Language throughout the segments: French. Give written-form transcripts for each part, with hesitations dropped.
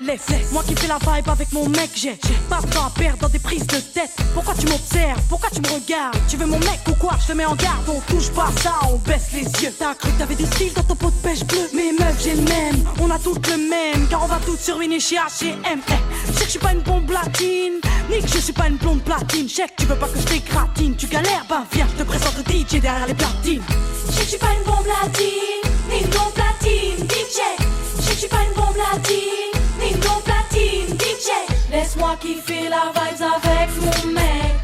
Laisse-moi kiffer la vibe avec mon mec. J'ai pas de temps à perdre dans des prises de tête. Pourquoi tu m'observes? Pourquoi tu me regardes? Tu veux mon mec ou quoi? Je te mets en garde. On touche pas à ça, on baisse les yeux. T'as cru que t'avais du style dans ton pot de pêche bleu? Mais meuf, j'ai le même. On a toutes le même. Car on va toutes se ruiner chez H&M. Je sais que je suis pas une bombe latine, ni que je suis pas une blonde platine. Je sais que tu veux pas que je t'écratine. Tu galères? Ben viens, je te présente le DJ derrière les platines. Je sais que je suis pas une bombe latine, ni une blonde platine. DJ, je sais que je suis pas une bombe latine, ni une blonde platine. DJ, laisse-moi kiffer la vibes avec mon mec.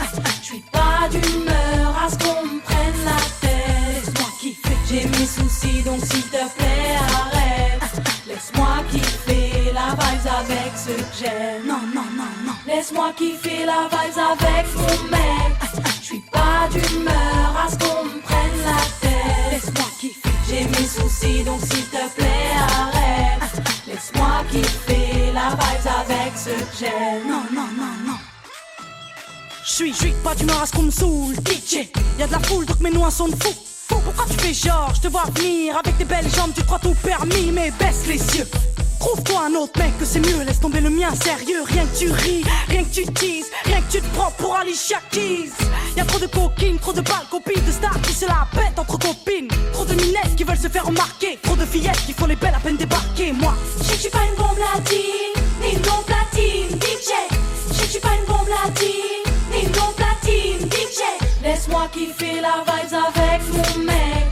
Je suis pas d'humeur à ce qu'on me prenne la tête. Laisse-moi kiffer, j'ai mes soucis donc s'il te plaît arrête. Laisse-moi kiffer la vibes avec ceux que j'aime. Non, non, non, non. Laisse-moi kiffer la vibes avec mon mec. Je suis pas d'humeur à ce qu'on me prenne la tête. Laisse-moi kiffer. J'ai mes soucis donc s'il te plaît arrête. Laisse-moi kiffer la vibes avec ceux que j'aime. Non, non, non, non. Je suis pas d'humeur à ce qu'on me saoule. DJ, y'a de la foule donc mes noix sont de fous. Pourquoi tu fais genre, je te vois venir avec tes belles jambes, tu crois tout permis, mais baisse les yeux. Trouve-toi un autre mec que c'est mieux, laisse tomber le mien, sérieux. Rien que tu ris, rien que tu teases, rien que tu te prends pour Alicia Keys. Y'a trop de coquines, trop de balles, copines de stars qui se la pètent entre copines. Trop de minettes qui veulent se faire remarquer, trop de fillettes qui font les belles à peine débarquer. Moi, je sais que je suis pas une bombe latine, ni une blonde platine. DJ, je sais que je suis pas une bombe latine, ni une blonde platine. DJ, laisse-moi kiffer la vibes avec mon mec.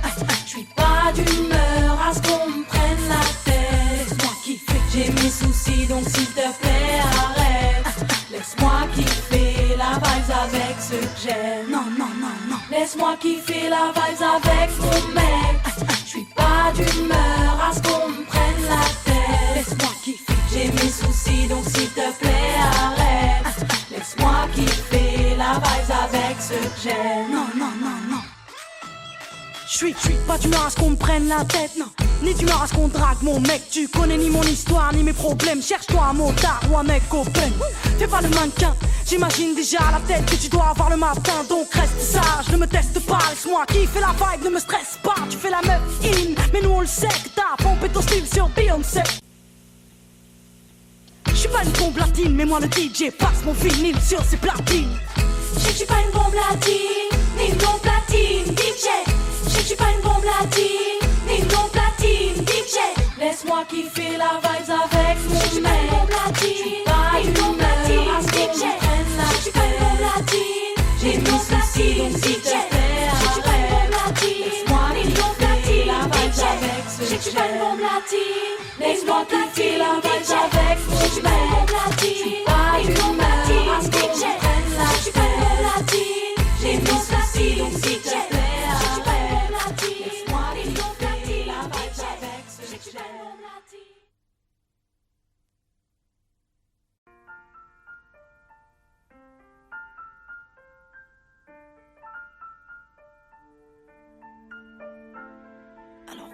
Je suis pas d'humeur à ce qu'on me prenne la tête. laisse-moi kiffer. J'ai mes soucis donc s'il te plaît arrête. Laisse-moi kiffer la vibes avec ceux que j'aime. Non, non, non, non. Laisse-moi kiffer la vibes avec mon mec. Je suis pas d'humeur à ce qu'on me prenne la tête. Laisse-moi kiffer. J'ai mes soucis donc s'il te plaît arrête. Laisse-moi kiffer la vibes avec ceux que j'aime. Non, non, non, non. Je suis pas d'humeur à ce qu'on me prenne la tête, non. Ni d'humeur à ce qu'on drague mon mec. Tu connais ni mon histoire ni mes problèmes. Cherche-toi un motard ou un mec open. Fais pas le mannequin, j'imagine déjà la tête que tu dois avoir le matin. Donc reste sage, ne me teste pas. Laisse-moi kiffer la vibe, ne me stresse pas. Tu fais la meuf in, mais nous on le sait que t'as pompé ton style sur Beyoncé. Je suis pas une bombe latine, mais moi le DJ passe mon vinyle sur ses platines. Je sais que je suis pas une bombe latine, ni une blonde platine. DJ, je sais que je suis pas une bombe latine, ni une blonde platine. DJ, laisse-moi kiffer la vibes avec mon mec. Je suis pas une blonde platine. DJ, je suis pas une bombe latine, j'ai mes soucis donc s'il te plaît arrête. Laisse-moi kiffer la vibes avec ceux que j'aime. Je suis pas une bombe latine, laisse-moi kiffer la vibes avec mon mec. Je suis pas une bombe latine, à ce qu'on me prenne la tête. Je suis pas une bombe latine, j'ai mes soucis donc s'il te plaît arrête. Laisse-moi kiffer la vibes avec ceux que j'aime.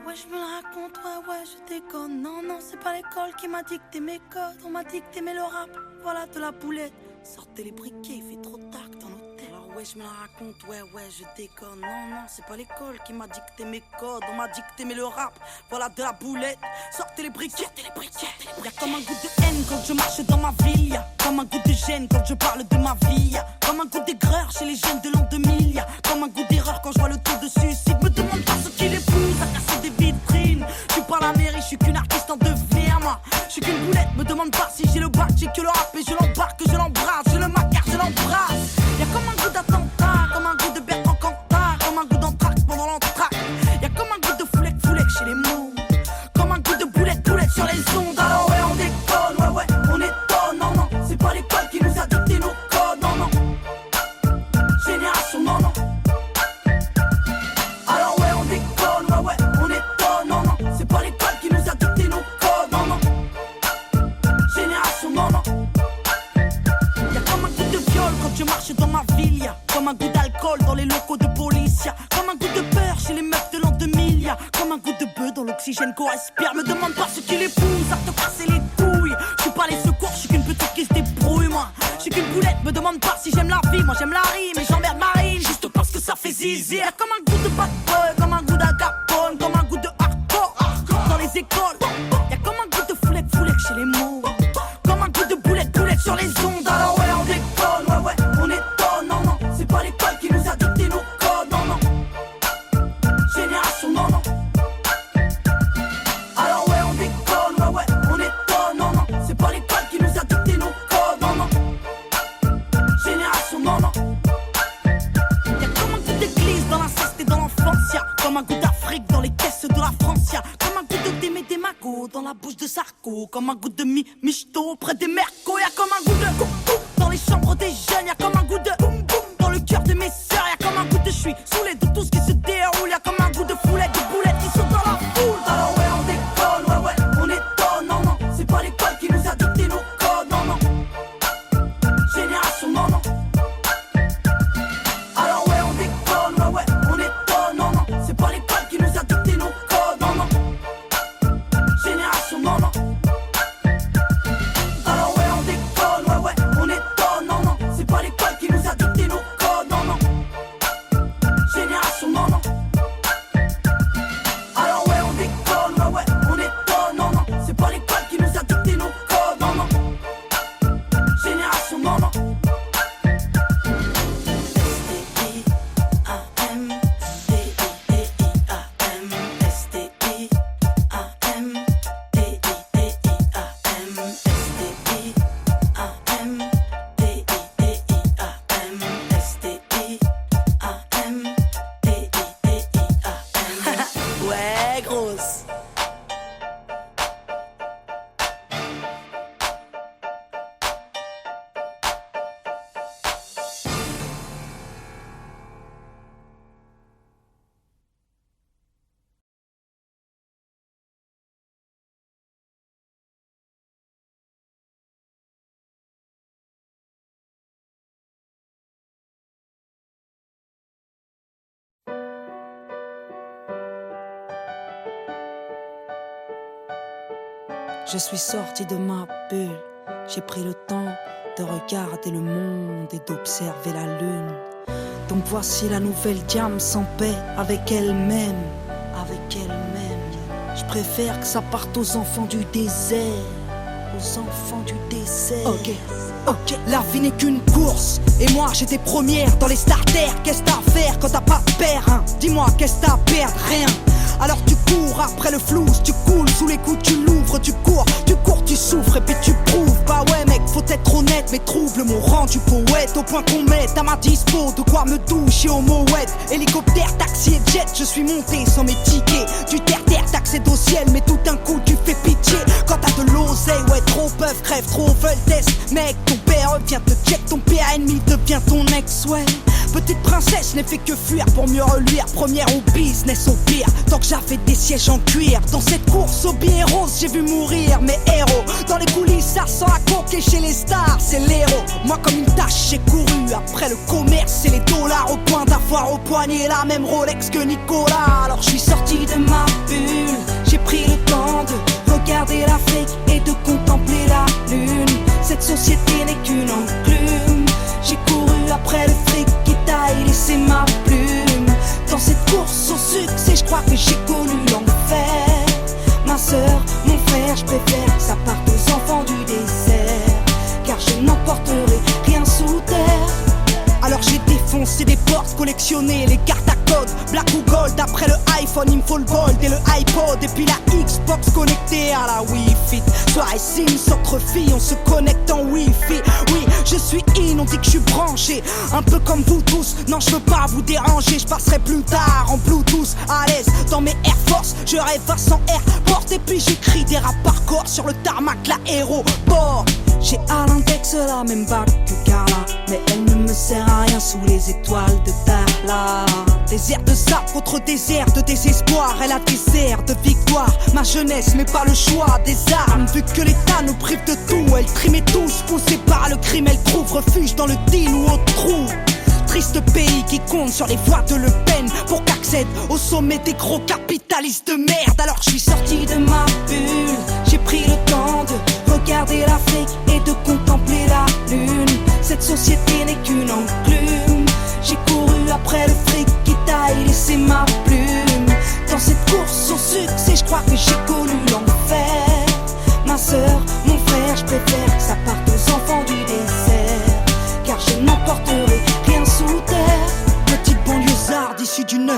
Ouais, je me la raconte, ouais, je déconne. Non, non, c'est pas l'école qui m'a dicté mes codes. On m'a dit que t'aimais le rap, voilà de la boulette. Sortez les briquets, il fait trop tard dans l'hôtel. Alors ouais, je me la raconte, ouais, je déconne. Non, non, c'est pas l'école qui m'a dicté mes codes. On m'a dit que t'aimais le rap, voilà de la boulette. Sortez les briquets, Y'a comme un goût de haine quand je marche dans ma ville. Y'a comme un goût de gêne quand je parle de ma vie. Y'a comme un goût d'aigreur chez les jeunes de l'an 2000. Y'a comme un goût d'erreur quand je vois le tour de suicide. Me demande pas ce qu'il épouse à casser des vitrines. Je suis pas la mairie, je suis qu'une artiste en devenir, moi. Je suis qu'une boulette, me demande pas si j'ai le bac. J'ai que le rap et je l'embarque, je l'embrasse. Je le macar, je l'embrasse. Y'a comme un goût d'attentat, comme un goût de Bertrand Cantat, comme un goût d'anthrax pendant l'entracte. Y'a comme un goût de foulec chez les mots. Comme un goût de boulette sur les ondes. Alors ouais, on déconne, ouais, on étonne. Non, non, c'est pas l'école qui nous a dicté nos codes. Non, non, génération, non, non. Alors ouais, on déconne, ouais, on étonne. Non, non, c'est pas l'école qui nous a dicté nos codes. Non, non, génération, non, non. Y'a comme un goût de viol quand je marche dans ma ville. Y'a comme un goût d'alcool dans les locaux de police. Y'a comme un goût de peur chez les meufs de l'an 2000. Y'a comme un goût de bœuf dans l'oxygène qu'on respire. Me demande pas ce qui les pousse à te casser les couilles. Je suis pas les secours, je suis qu'une petite qui se débrouille, moi. Je suis qu'une boulette, me demande pas si j'aime la vie. Moi j'aime la rime et j'emmerde Marine juste parce que ça fait zizi. Y'a comme un goût de bad boy, comme un goût d'agapone, comme un goût de hardcore dans les écoles. Y'a comme un goût de foulec chez les mots. chaud, comme un goût de michto près des mercos. Y'a comme un goût de coucou dans les chambres des jeunes. Y'a comme un goût de boum boum dans le cœur de mes sœurs. Y'a comme un goût de j'suis saoulé de tout ce qui se déroule. Y'a comme un goût de foulette, de boulettes qui sautent dans la foule. Alors ouais on déconne, ouais ouais on étonne. Non non, c'est pas l'école qui nous a dicté nos codes. Non non, génération non non. Alors ouais on déconne, ouais ouais on étonne. Non non, c'est pas l'école qui nous a dicté nos codes. Non non, génération non non. Alors ouais on déconne, ouais ouais on étonne. Non non, c'est pas l'école qui nous a dicté nos codes. Non non, génération non non. Alors ouais on déconne, ouais ouais on étonne. Non non, c'est pas l'école qui nous a dicté nos codes. Non non, génération non non. Ouais, grosse. Je suis sorti de ma bulle, j'ai pris le temps de regarder le monde et d'observer la lune. Donc voici la nouvelle Diam sans paix avec elle-même, avec elle-même. Je préfère que ça parte aux enfants du désert, aux enfants du désert. Ok, la vie n'est qu'une course, et moi j'étais première dans les starters. Qu'est-ce t'as à faire quand t'as pas de père, hein? Dis-moi, qu'est-ce t'as à perdre? Rien. Alors tu cours après le flou, tu coules sous les coups, tu l'ouvres, tu cours, tu souffres et puis tu prouves. Bah ouais mec, faut être honnête, mes troubles m'ont rendu poète au point qu'on mette à ma dispo de quoi me doucher au mouette. Hélicoptère, taxi et jet, je suis monté sans mes tickets. Du terre-terre, t'accèdes au ciel, mais tout d'un coup tu fais pitié. Quand t'as de l'oseille, ouais trop peuvent, crève, trop veulent test. Mec, ton père vient te check, ton père ennemi devient ton ex, ouais. Petite princesse, je n'ai fait que fuir pour mieux reluire. Première au business, au pire, tant que j'avais des sièges en cuir. Dans cette course au billet rose, j'ai vu mourir mes héros. Dans les coulisses, ça sent la coque et chez les stars, c'est l'héros. Moi comme une tâche, j'ai couru après le commerce et les dollars. Au point d'avoir au poignet la même Rolex que Nicolas. Alors je suis sorti de ma bulle, j'ai pris le temps de regarder l'Afrique et de contempler la lune. Cette société n'est qu'une enclume. J'ai couru après le fric qui taille, laissé ma plume. Dans cette course au succès, je crois que j'ai connu l'enfer. Ma soeur, mon frère, je préfère que ça parte aux enfants du désert, car je n'emporterai rien sous terre. Alors j'ai défoncé des portes, collectionné les cartes à code, black ou gold. Après le iPhone, il me faut le gold et le iPod. Et puis la Xbox connectée à la Wi-Fi. Soirée Sims entre filles, on se connecte en Wi-Fi. Oui, je suis in, on dit que je suis branché, un peu comme vous tous. Non, je veux pas vous déranger, je passerai plus tard en Bluetooth. À l'aise dans mes Air Force, je rêve à 100 airports. Et puis j'écris des rap par corps sur le tarmac, l'aéroport. J'ai à l'index la même bague que Carla, mais elle ne me sert à rien sous les étoiles de Darla. Désert de sable contre désert de désespoir, elle a des airs de victoire. Ma jeunesse mais pas le choix des armes, vu que l'État nous prive de tout. Elle trimait tous, poussée par le crime, elle trouve refuge dans le deal ou au trou. Triste pays qui compte sur les voix de Le Pen pour qu'accède au sommet des gros capitalistes de merde. Alors je suis sorti de ma bulle, j'ai pris le temps de regarder l'Afrique et de contempler la lune. Cette société n'est qu'une enclume. J'ai couru après le fric qui taille, laissé ma plume. Dans cette course au succès, je crois que j'ai connu l'enfer. Ma soeur, mon frère, je préfère que ça parte aux enfants du désert, car je n'emporterai rien sous terre. Petite banlieusarde issue du 9-1,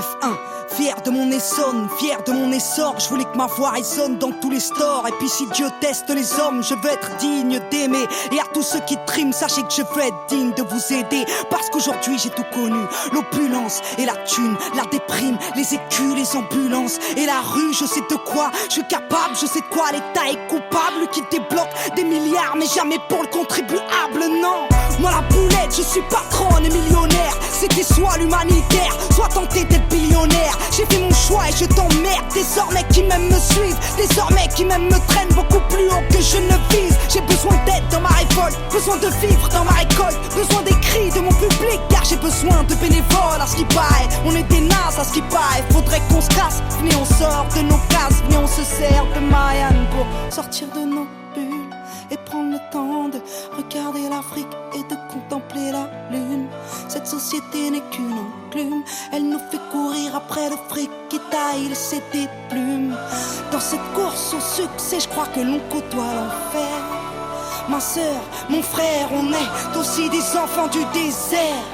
fier de mon Essonne, fier de mon l'essor, je voulais que ma voix résonne dans tous les stores. Et puis si Dieu teste les hommes, je veux être digne d'aimer. Et à tous ceux qui triment, sachez que je veux être digne de vous aider. Parce qu'aujourd'hui j'ai tout connu, l'opulence et la thune, la déprime, les écus, les ambulances et la rue. Je sais de quoi je suis capable, je sais de quoi l'État est coupable. Qui débloque des milliards mais jamais pour le contribuable, non. Moi la boulette, je suis patronne et millionnaire. C'était soit l'humanitaire, soit tenter d'être billionnaire. J'ai fait mon choix et je t'emmerde. Désormais qui m'aiment me suivent, désormais qui m'aiment me traînent beaucoup plus haut que je ne vise. J'ai besoin d'aide dans ma révolte, besoin de vivre dans ma récolte, besoin des cris de mon public car j'ai besoin de bénévoles. À ce qui paraît, on est des nazes à ce qui paraît. Faudrait qu'on se casse, venez on sort de nos cases, venez on se sert de Marianne pour sortir de nos bulles et prendre le temps de regarder l'Afrique et de contempler la lune. Cette société n'est qu'une enclume, elle nous fait courir après le fric qui taille laisser des plumes. Dans cette course au succès, je crois que l'on côtoie l'enfer. Ma sœur, mon frère, on est aussi des enfants du désert.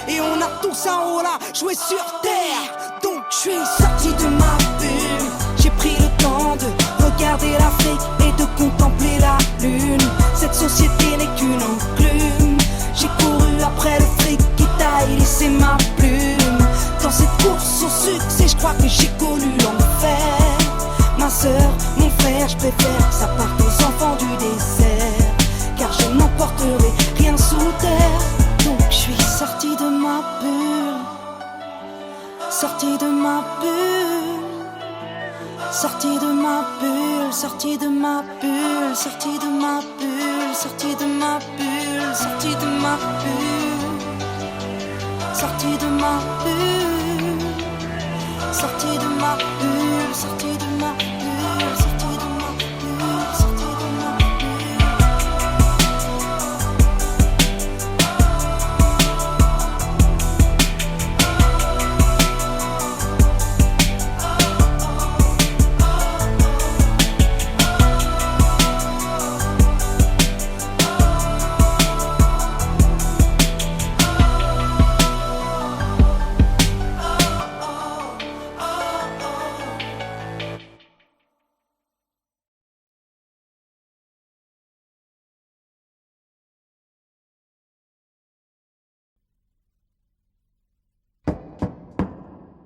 Et on a tous un haut là, joué sur terre. Donc je suis sorti de ma bulle, j'ai pris le temps de regarder l'Afrique et de contempler la lune. Cette société n'est qu'une enclume, j'ai couru après le fric qui taille laissé ma plume. Dans cette course au succès, je crois que j'ai connu l'enfer. Ma sœur, mon frère, je préfère que ça parte aux enfants du désert, car je n'emporterai rien sous terre. Donc je suis sorti de ma bulle, sorti de ma bulle, sorti de ma bulle, sorti de ma bulle, sorti de ma bulle, sorti de ma bulle, sorti de ma bulle, sorti de ma bulle, sorti de ma bulle, sorti de ma bulle, sorti de ma bulle, sorti de ma bulle.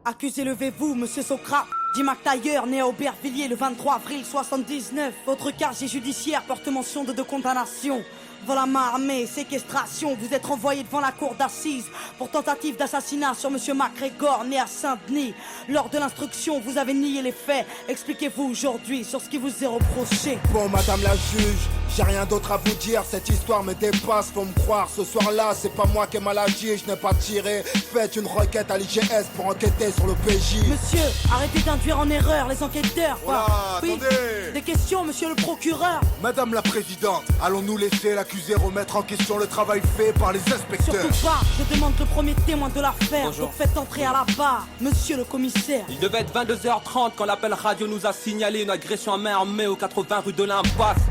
Accusé, levez-vous, monsieur Socrate. Dit Mac Tailleur, né à Aubervilliers le 23 avril 79. Votre casier judiciaire porte mention de 2 condamnations. Vol à main armée, séquestration. Vous êtes renvoyé devant la cour d'assises pour tentative d'assassinat sur monsieur MacGregor, né à Saint-Denis. Lors de l'instruction, vous avez nié les faits. Expliquez-vous aujourd'hui sur ce qui vous est reproché. Bon, madame la juge, j'ai rien d'autre à vous dire. Cette histoire me dépasse, faut me croire. Ce soir-là, c'est pas moi qui ai mal agi, je n'ai pas tiré. Faites une requête à l'IGS pour enquêter sur le PJ. Monsieur, arrêtez d'induire en erreur les enquêteurs. Voilà, oui, attendez. des questions, monsieur le procureur. Madame la présidente, allons-nous laisser l'accusé remettre en question le travail fait par les inspecteurs? Surtout pas, je demande le premier témoin de l'affaire. Donc faites entrer à la barre, monsieur le commissaire. Il devait être 22h30 quand l'appel radio nous a signalé une agression à main armée au 80 rue de l'Impasse.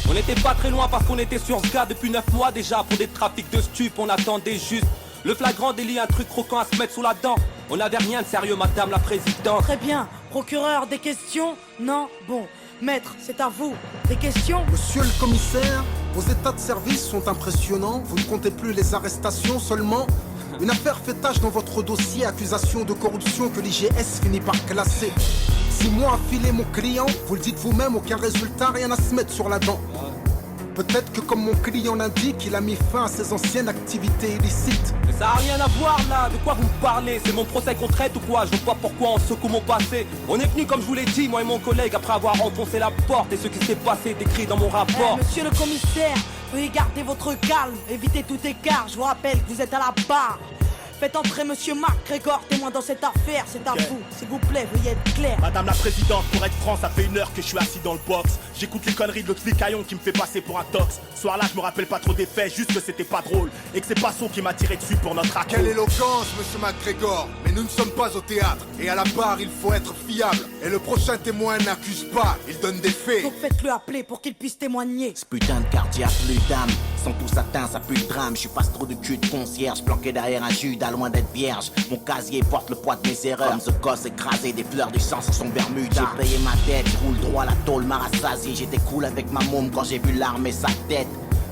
On n'était pas très loin parce qu'on était sur ce gars depuis 9 mois déjà. Pour des trafics de stupes, on attendait juste le flagrant délit, un truc croquant à se mettre sous la dent. On n'avait rien de sérieux, madame la présidente. Très bien, procureur, des questions? Non? Bon, maître, c'est à vous. Des questions? Monsieur le commissaire, vos états de service sont impressionnants. Vous ne comptez plus les arrestations seulement. Une affaire fait tache dans votre dossier, accusation de corruption que l'IGS finit par classer. 6 mois à filer mon client, vous le dites vous-même, aucun résultat, rien à se mettre sur la dent. Peut-être que comme mon client l'indique, il a mis fin à ses anciennes activités illicites. Mais ça a rien à voir là, de quoi vous me parlez? C'est mon procès qu'on traite ou quoi? Je vois pas pourquoi on secoue mon passé. On est venu comme je vous l'ai dit, moi et mon collègue, après avoir enfoncé la porte. Et ce qui s'est passé est décrit dans mon rapport. Monsieur le commissaire, veuillez garder votre calme, évitez tout écart. Je vous rappelle que vous êtes à la barre. Faites entrer monsieur MacGregor, témoin dans cette affaire, c'est à vous. S'il vous plaît, veuillez être clair. Madame la présidente, pour être franc, ça fait 1 heure que je suis assis dans le box. J'écoute les conneries de l'autre flicaillon qui me fait passer pour un tox. Ce soir-là, je me rappelle pas trop des faits, juste que c'était pas drôle. Et que c'est Passo qui m'a tiré dessus pour notre accord. Quelle éloquence, monsieur MacGregor. Mais nous ne sommes pas au théâtre. Et à la barre, il faut être fiable. Et le prochain témoin n'accuse pas, il donne des faits. Donc faites-le appeler pour qu'il puisse témoigner. Ce putain de quartier a plus d'âme. Sont tous atteints, ça pue le drame. Je suis pas trop de cul de concierge, planqué derrière un Judas, loin d'être vierge. Mon casier porte le poids de mes erreurs. Comme ce gosse écrasé, des fleurs du sang sur son Bermuda. J'ai payé ma dette, je roule droit, la tôle m'a rassasié. J'étais cool avec ma môme quand j'ai vu l'arme et sa tête.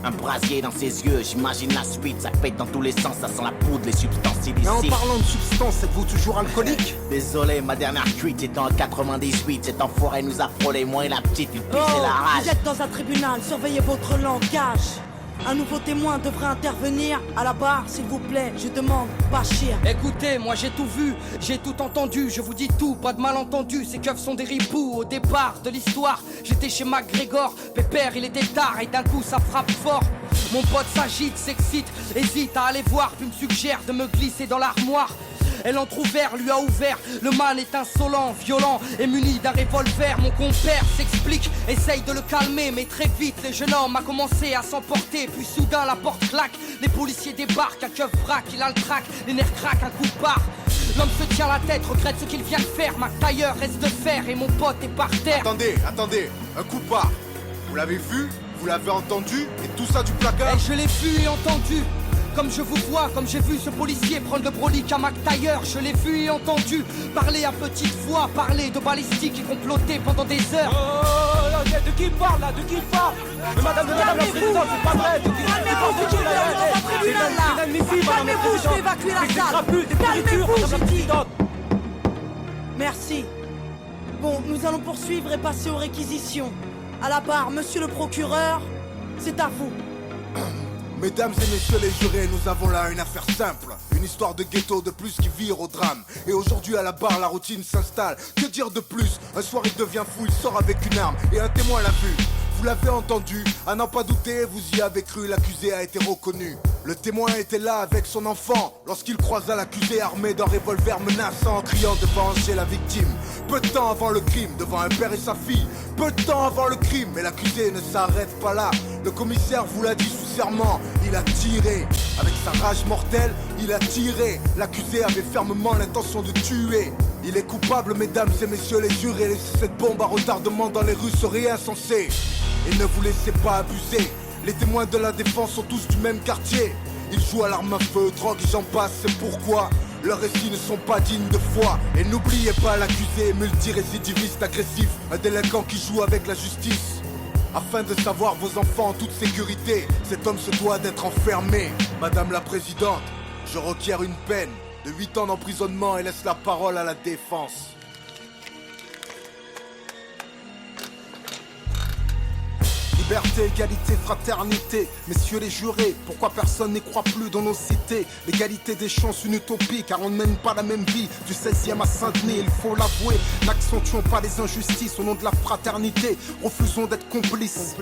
Un brasier dans ses yeux, j'imagine la suite. Ça pète dans tous les sens, ça sent la poudre, les substances illicites. Mais en parlant de substances, êtes-vous toujours alcoolique? Désolé, ma dernière cuite c'était en 98. Cet enfoiré nous a frôlé, moi et la petite, il pissait la rage. Vous êtes dans un tribunal, surveillez votre langage. Un nouveau témoin devrait intervenir. À la barre, s'il vous plaît, je demande, Bachir. Écoutez, moi j'ai tout vu, j'ai tout entendu. Je vous dis tout, pas de malentendu. Ces keufs sont des ripoux. Au départ de l'histoire, j'étais chez MacGregor. Pépère, il était tard et d'un coup ça frappe fort. Mon pote s'agite, s'excite, hésite à aller voir, puis me suggère de me glisser dans l'armoire. Elle entrouvert, lui a ouvert. Le man est insolent, violent et muni d'un revolver. Mon compère s'explique, essaye de le calmer, mais très vite le jeune homme a commencé à s'emporter. Puis soudain la porte claque, les policiers débarquent, un keuf braque, il a le trac, les nerfs craquent, un coup de barre. L'homme se tient la tête, regrette ce qu'il vient de faire. Ma tailleur reste de fer et mon pote est par terre. Attendez, un coup de barre. Vous l'avez vu? Vous l'avez entendu? Et tout ça du placard? Et je l'ai vu et entendu. Comme je vous vois, comme j'ai vu ce policier prendre le brolic à McTayer. Je l'ai vu et entendu parler à petite voix, parler de balistique et comploter pendant des heures. Oh, de qui il parle là? De qui il parle? Mais madame la présidente, c'est pas vrai. Calmez-vous, je vais évacuer la salle. Calmez-vous, j'ai dit. Merci. Bon, nous allons poursuivre et passer aux réquisitions. À la barre, monsieur le procureur, c'est à vous. Mesdames et messieurs les jurés, nous avons là une affaire simple. Une histoire de ghetto de plus qui vire au drame. Et aujourd'hui à la barre, la routine s'installe. Que dire de plus? Un soir il devient fou, il sort avec une arme et un témoin l'a vu. Vous l'avez entendu, à n'en pas douter, vous y avez cru, l'accusé a été reconnu. Le témoin était là avec son enfant lorsqu'il croisa l'accusé armé d'un revolver menaçant, criant de venger la victime. Peu de temps avant le crime, devant un père et sa fille. Peu de temps avant le crime, mais l'accusé ne s'arrête pas là. Le commissaire vous l'a dit sous serment, il a tiré. Avec sa rage mortelle, il a tiré. L'accusé avait fermement l'intention de tuer. Il est coupable, mesdames et messieurs les jurés. Laisser cette bombe à retardement dans les rues serait insensé. Et ne vous laissez pas abuser. Les témoins de la défense sont tous du même quartier. Ils jouent à l'arme à feu, drogue et j'en passe, c'est pourquoi leurs récits ne sont pas dignes de foi. Et n'oubliez pas l'accusé, multirécidiviste agressif, un délinquant qui joue avec la justice. Afin de savoir vos enfants en toute sécurité, cet homme se doit d'être enfermé. Madame la présidente, je requiers une peine de 8 ans d'emprisonnement et laisse la parole à la défense. Liberté, égalité, fraternité, messieurs les jurés, pourquoi personne n'y croit plus dans nos cités? L'égalité des chances, une utopie, car on ne mène pas la même vie. Du 16e à Saint-Denis, il faut l'avouer, n'accentuons pas les injustices au nom de la fraternité. Refusons d'être complices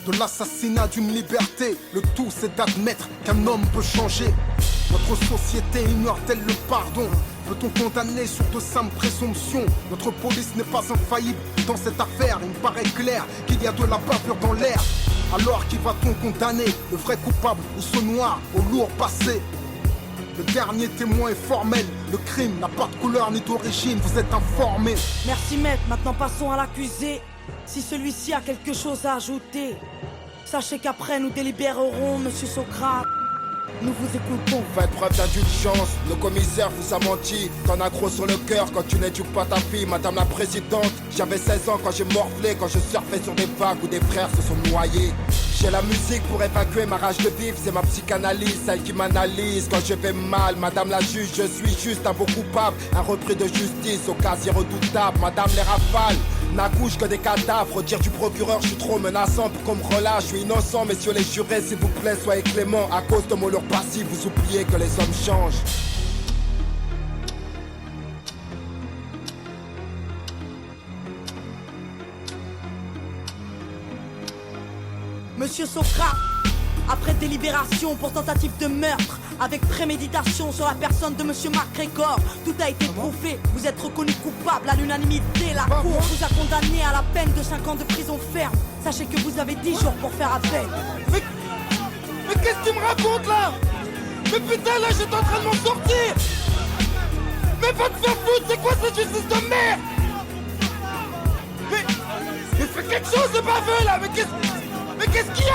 de l'assassinat d'une liberté. Le tout c'est d'admettre qu'un homme peut changer. Notre société ignore-t-elle le pardon? Peut-on condamner sur de simples présomptions? Notre police n'est pas infaillible dans cette affaire. Il me paraît clair qu'il y a de la bavure dans l'air. Alors qui va-t-on condamner? Le vrai coupable ou ce noir au lourd passé? Le dernier témoin est formel. Le crime n'a pas de couleur ni d'origine. Vous êtes informés. Merci maître, maintenant passons à l'accusé. Si celui-ci a quelque chose à ajouter, sachez qu'après nous délibérerons, monsieur Socrate. Nous vous écoutons. Faites preuve d'indulgence, le commissaire vous a menti. T'en as gros sur le cœur quand tu n'éduques pas ta fille, madame la présidente. J'avais 16 ans quand j'ai morflé, quand je surfais sur des vagues où des frères se sont noyés. J'ai la musique pour évacuer ma rage de vivre, c'est ma psychanalyse, celle qui m'analyse quand je vais mal. Madame la juge, je suis juste un beau coupable, un repris de justice au casier redoutable. Madame les rafales n'accouchent que des cadavres. Dire du procureur, je suis trop menaçant pour qu'on me relâche. Je suis innocent, messieurs les jurés, s'il vous plaît, soyez clément. À cause de mon lourd passif, vous oubliez que les hommes changent. Monsieur Socrate, après délibération pour tentative de meurtre, avec préméditation sur la personne de monsieur MacGregor, tout a été prouvé. Vous êtes reconnu coupable à l'unanimité. La cour vous a condamné à la peine de 5 ans de prison ferme. Sachez que vous avez 10 jours pour faire appel. Mais qu'est-ce que tu me racontes là? Mais putain là j'étais en train de m'en sortir. Mais va te faire foutre, c'est quoi cette justice de merde? Mais fais quelque chose de baveux là, mais qu'est-ce qu'il y a?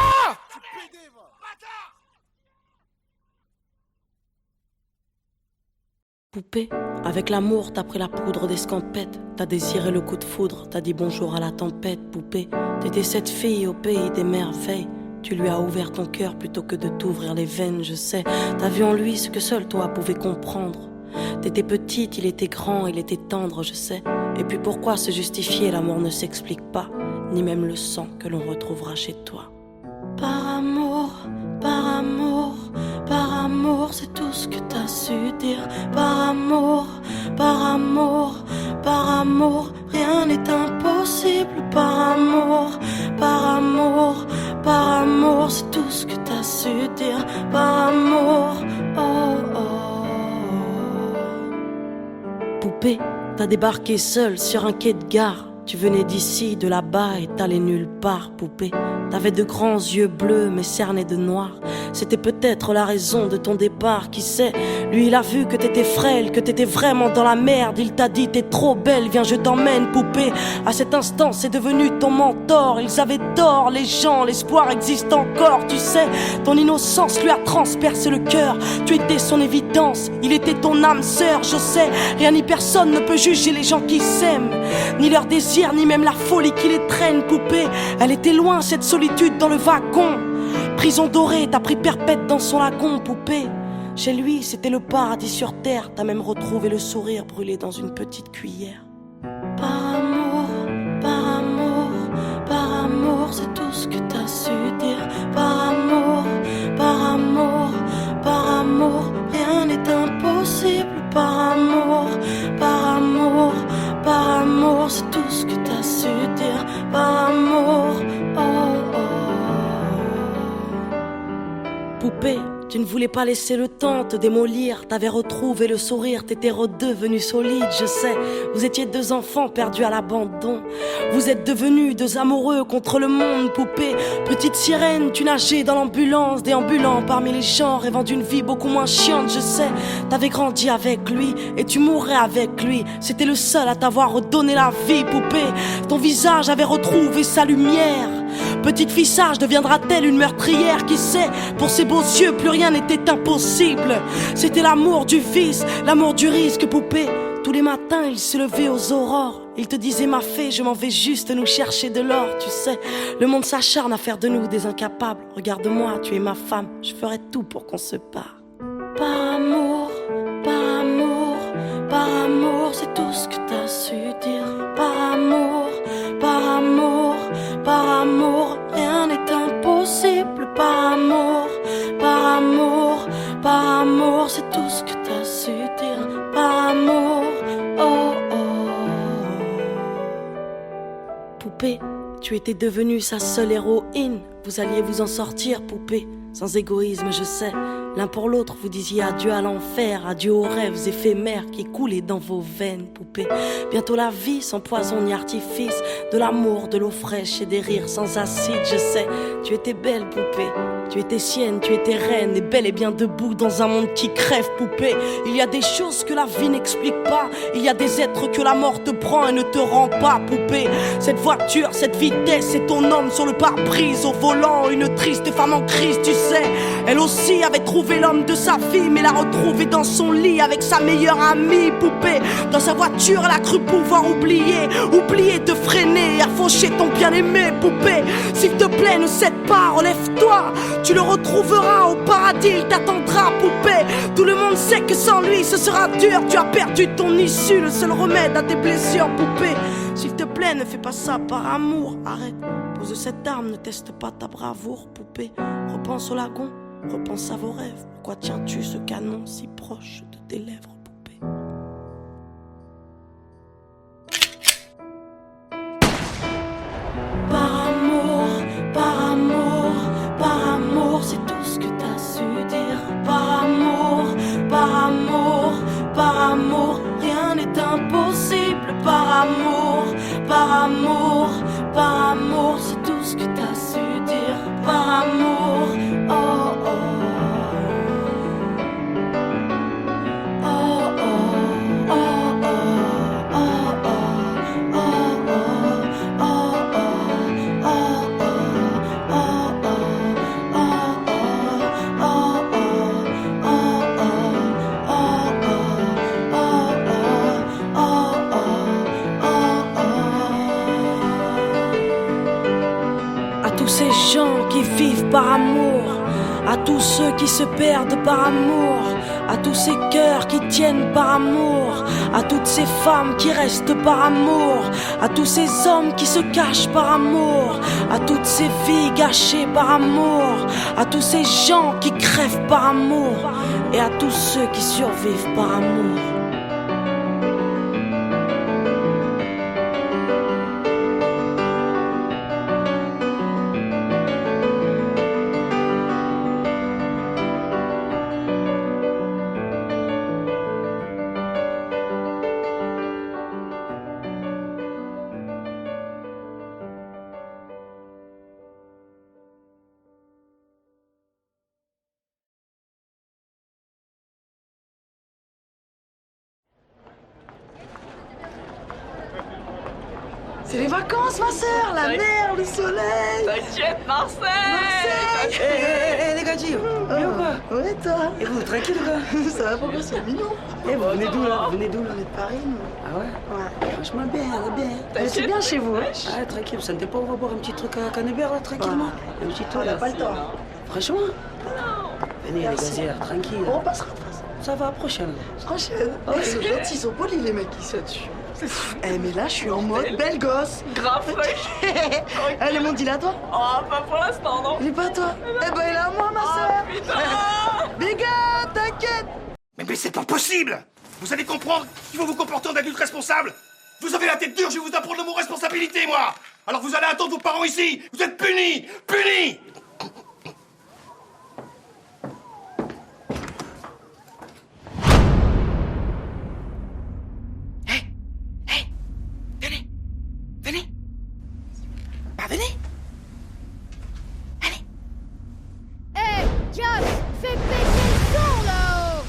Poupée, avec l'amour, t'as pris la poudre d'escampette. T'as désiré le coup de foudre, t'as dit bonjour à la tempête. Poupée, t'étais cette fille au pays des merveilles. Tu lui as ouvert ton cœur plutôt que de t'ouvrir les veines, je sais. T'as vu en lui ce que seul toi pouvais comprendre. T'étais petite, il était grand, il était tendre, je sais. Et puis pourquoi se justifier, l'amour ne s'explique pas, ni même le sang que l'on retrouvera chez toi. Par amour, c'est tout ce que t'as su dire. Par amour, rien n'est impossible. Par amour, c'est tout ce que t'as su dire. Par amour, oh oh. Poupée, t'as débarqué seule sur un quai de gare. Tu venais d'ici, de là-bas et t'allais nulle part, poupée. T'avais de grands yeux bleus mais cernés de noir. C'était peut-être la raison de ton départ, qui sait. Lui il a vu que t'étais frêle, que t'étais vraiment dans la merde. Il t'a dit t'es trop belle, viens je t'emmène, poupée. À cet instant c'est devenu ton mentor. Ils avaient tort, les gens, l'espoir existe encore, tu sais. Ton innocence lui a transpercé le cœur. Tu étais son évidence, il était ton âme sœur, je sais. Rien ni personne ne peut juger les gens qui s'aiment, ni leur désir, ni même la folie qui les traîne, poupée. Elle était loin cette solitude dans le wagon. Prison dorée, t'as pris perpète dans son lagon, poupée. Chez lui, c'était le paradis sur terre. T'as même retrouvé le sourire brûlé dans une petite cuillère. Par amour, c'est tout ce que t'as su dire. Par amour, rien n'est impossible. Par amour, c'est tout ce que t'as su dire. Par amour, oh oh. Poupée, tu ne voulais pas laisser le temps te démolir. T'avais retrouvé le sourire, t'étais redevenu solide, je sais. Vous étiez deux enfants perdus à l'abandon. Vous êtes devenus deux amoureux contre le monde, poupée. Petite sirène, tu nageais dans l'ambulance, déambulant parmi les gens, rêvant d'une vie beaucoup moins chiante, je sais. T'avais grandi avec lui et tu mourrais avec lui. C'était le seul à t'avoir redonné la vie, poupée. Ton visage avait retrouvé sa lumière. Petite fille sage deviendra-t-elle une meurtrière? Qui sait, pour ses beaux yeux plus rien n'était impossible. C'était l'amour du vice, l'amour du risque, poupée. Tous les matins il se levait aux aurores. Il te disait ma fée, je m'en vais juste nous chercher de l'or. Tu sais, le monde s'acharne à faire de nous des incapables. Regarde-moi, tu es ma femme, je ferai tout pour qu'on se parle. Par amour, c'est tout ce que t'as su dire. Par amour, rien n'est impossible. Par amour, c'est tout ce que t'as su dire. Par amour, oh oh. Poupée, tu étais devenue sa seule héroïne. Vous alliez vous en sortir, poupée, sans égoïsme, je sais. L'un pour l'autre, vous disiez adieu à l'enfer, adieu aux rêves éphémères qui coulaient dans vos veines, poupée. Bientôt la vie sans poison ni artifice, de l'amour, de l'eau fraîche et des rires sans acide, je sais. Tu étais belle, poupée. Tu étais sienne, tu étais reine, et bel et bien debout dans un monde qui crève, poupée. Il y a des choses que la vie n'explique pas. Il y a des êtres que la mort te prend et ne te rend pas, poupée. Cette voiture, cette vitesse, c'est ton homme sur le pare-brise au volant. Une triste femme en crise, tu sais. Elle aussi avait trouvé l'homme de sa vie, mais l'a retrouvé dans son lit avec sa meilleure amie, poupée. Dans sa voiture, elle a cru pouvoir oublier de freiner, à faucher ton bien-aimé, poupée. S'il te plaît, ne cède pas, relève-toi. Tu le retrouveras au paradis, il t'attendra, poupée. Tout le monde sait que sans lui ce sera dur. Tu as perdu ton issue, le seul remède à tes blessures, poupée. S'il te plaît, ne fais pas ça par amour, arrête. Pose cette arme, ne teste pas ta bravoure, poupée. Repense au lagon, repense à vos rêves. Pourquoi tiens-tu ce canon si proche de tes lèvres, poupée? C'est tout ce que t'as su dire. Par amour, rien n'est impossible. Par amour, c'est tout ce que t'as su dire. Par amour, oh oh, oh oh, oh par amour, à tous ceux qui se perdent par amour, à tous ces cœurs qui tiennent par amour, à toutes ces femmes qui restent par amour, à tous ces hommes qui se cachent par amour, à toutes ces vies gâchées par amour, à tous ces gens qui crèvent par amour, et à tous ceux qui survivent par amour. C'est les vacances, ma sœur, la mer, le soleil. T'inquiète, Marseille. Hé, les gars, bien ou quoi? Ouais, toi? Et vous, tranquille, quoi? Ça va, pourquoi c'est mignon? Eh, vous venez d'où, là? Vous venez d'où, là? On est de Paris, nous. Ah ouais? Ouais, franchement, bien, bien. C'est bien chez vous, hein? Ah, tranquille, vous sentez pas, on va boire un petit truc à Canebert, là, tranquillement? Un petit tour, là. Pas le temps. Franchement? Non. Venez, les gazières, tranquille. On passera, de toute façon. Ça va, prochaine. Prochaine? Oh, ils sont gentils, ils sont polis, les mecs qui sont dessus. Eh mais là je suis en mode belle gosse. Grave fraîche. Elle est mon deal à toi? Oh pas pour l'instant non. Il est pas à toi? Eh ben il est à moi ma soeur. Putain. Big up, t'inquiète. Mais c'est pas possible. Vous allez comprendre qu'il faut vous comporter en adulte responsable. Vous avez la tête dure, je vais vous apprendre le mot responsabilité moi. Alors vous allez attendre vos parents ici. Vous êtes punis. Punis. Venez. Allez. Hey, Josh, fais péter le son là-haut.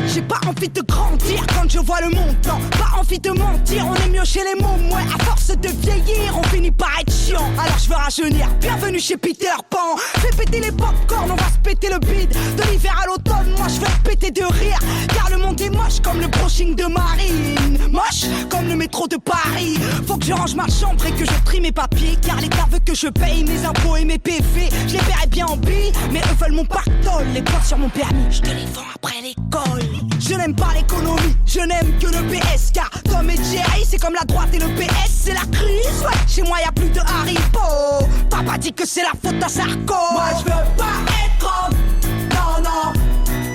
J'ai pas envie de grandir quand je vois le montant. Pas envie de mentir, on est mieux chez les mômes. Ouais, à force de vieillir, on finit par être chiant. Alors je veux rajeunir, bienvenue chez Peter Pan. Fais péter les popcorn, on va se péter le bide. De l'hiver à l'automne, moi je veux péter de rire. Car le monde est moche comme le brushing de Marine. Moche comme le métro de Paris. Faut que je range ma chambre et que je trie mes papiers. Car l'État veut que je paye mes impôts et mes PV. Je les verrai bien en billes, mais eux veulent mon pactole. Les points sur mon permis, je te les vends après l'école. Je n'aime pas l'économie, je n'aime que le PS. Car Tom et Jerry, c'est comme la droite et le PS. C'est la crise, ouais, chez moi y'a plus de Haribo. Papa dit que c'est la faute à Sarko. Moi je veux pas être homme, non, non,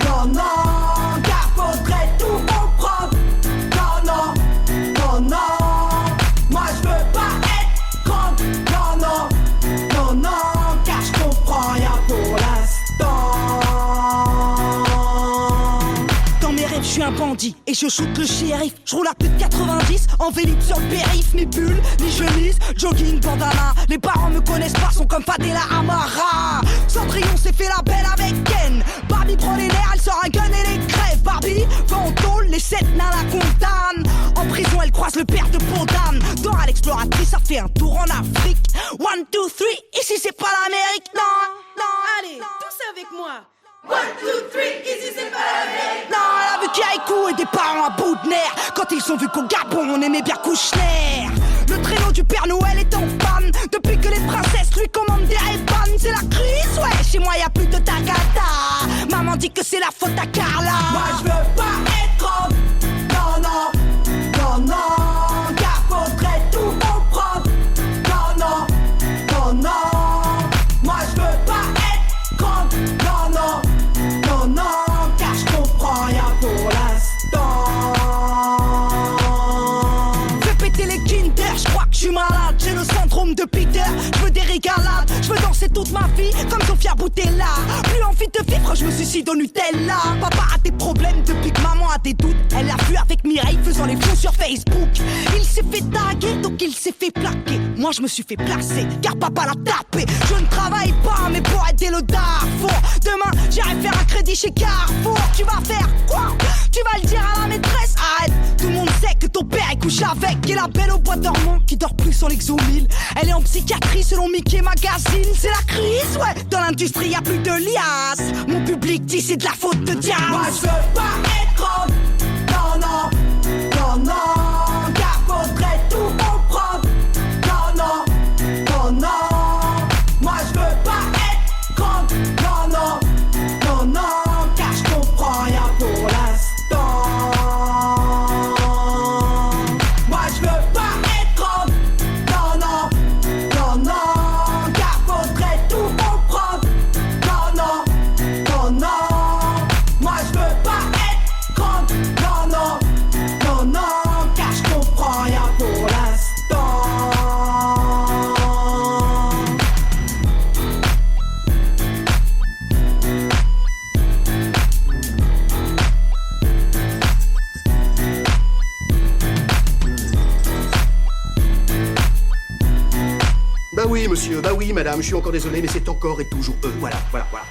non, non. Car faudrait tout comprendre, non, non, non, non. Moi je veux pas être grande, non, non, non, non. Car je comprends rien pour l'instant. Je suis un bandit et je shoot le shérif. Je roule à plus de 90 en vélib sur le périph'. Ni bulle, ni chemise, jogging, bandana. Les parents me connaissent pas, sont comme Fadela Amara. Cendrillon s'est fait la belle avec Ken. Barbie prend les nerfs, elle sort un gun et les crève. Barbie va en tôle, les 7 nains la condamnent. En prison elle croise le père de Podane. Dans à l'exploratrice, ça fait un tour en Afrique. 1, 2, 3, ici c'est pas l'Amérique, non, non. Allez, tous avec moi. 1, 2, 3, ici c'est pas l'Amérique. Non, elle a vu Kiaïkou et des parents à bout de nerfs. Quand ils ont vu qu'au Gabon on aimait bien Kouchner. Le traîneau du Père Noël est en panne. Depuis que les princesses lui commandent des Ray-Ban. C'est la crise, ouais, chez moi y'a plus de Tagada. Maman dit que c'est la faute à Carla. Moi je veux pas être homme, non, non, non, non. Car faudrait tout comprendre, non, non, non, non. Moi je veux pas être grande, non, non. Non, non, car je comprends rien pour l'instant. Fais péter les Kinder, je crois que je suis malade. J'ai le syndrome de Peter, je veux des régalades. Je veux danser toute ma vie comme Sofia Boutella. Plus envie de vivre, je me suicide au Nutella. Papa a des problèmes depuis que maman a des doutes. Elle l'a vu avec Mireille faisant les fous sur Facebook. Il s'est fait taguer donc il s'est fait plaquer. Moi je me suis fait placer car papa l'a tapé. Je ne travaille pas mais pour aider le Darfour. Demain j'irai faire un crédit chez Carrefour. Tu vas faire quoi? Tu vas le dire à la maîtresse? Arrête, tout le monde sait que ton père est couché avec. Et la belle au bois dormant qui dort plus sur l'exomile. Elle est en psychiatrie selon Mickey Magazine. C'est la crise, ouais. Dans l'industrie y'a plus de liasses. Mon public dit c'est de la faute de Diaz. Moi je veux pas être non, non, non, non. Car faudrait tout comprendre. Non, non, non, non. Moi je veux pas être grande. Non, non, non, non. Car je comprends rien pour l'instant. Moi je veux pas être grande. Non, non, non, non. Car faudrait tout comprendre. Non, non, non, non. Moi je veux pas être grande. Non, non, non, non. Car je comprends rien pour l'instant. Bah oui, monsieur, bah oui, madame, je suis encore désolé, mais c'est encore et toujours eux. Voilà, voilà, voilà.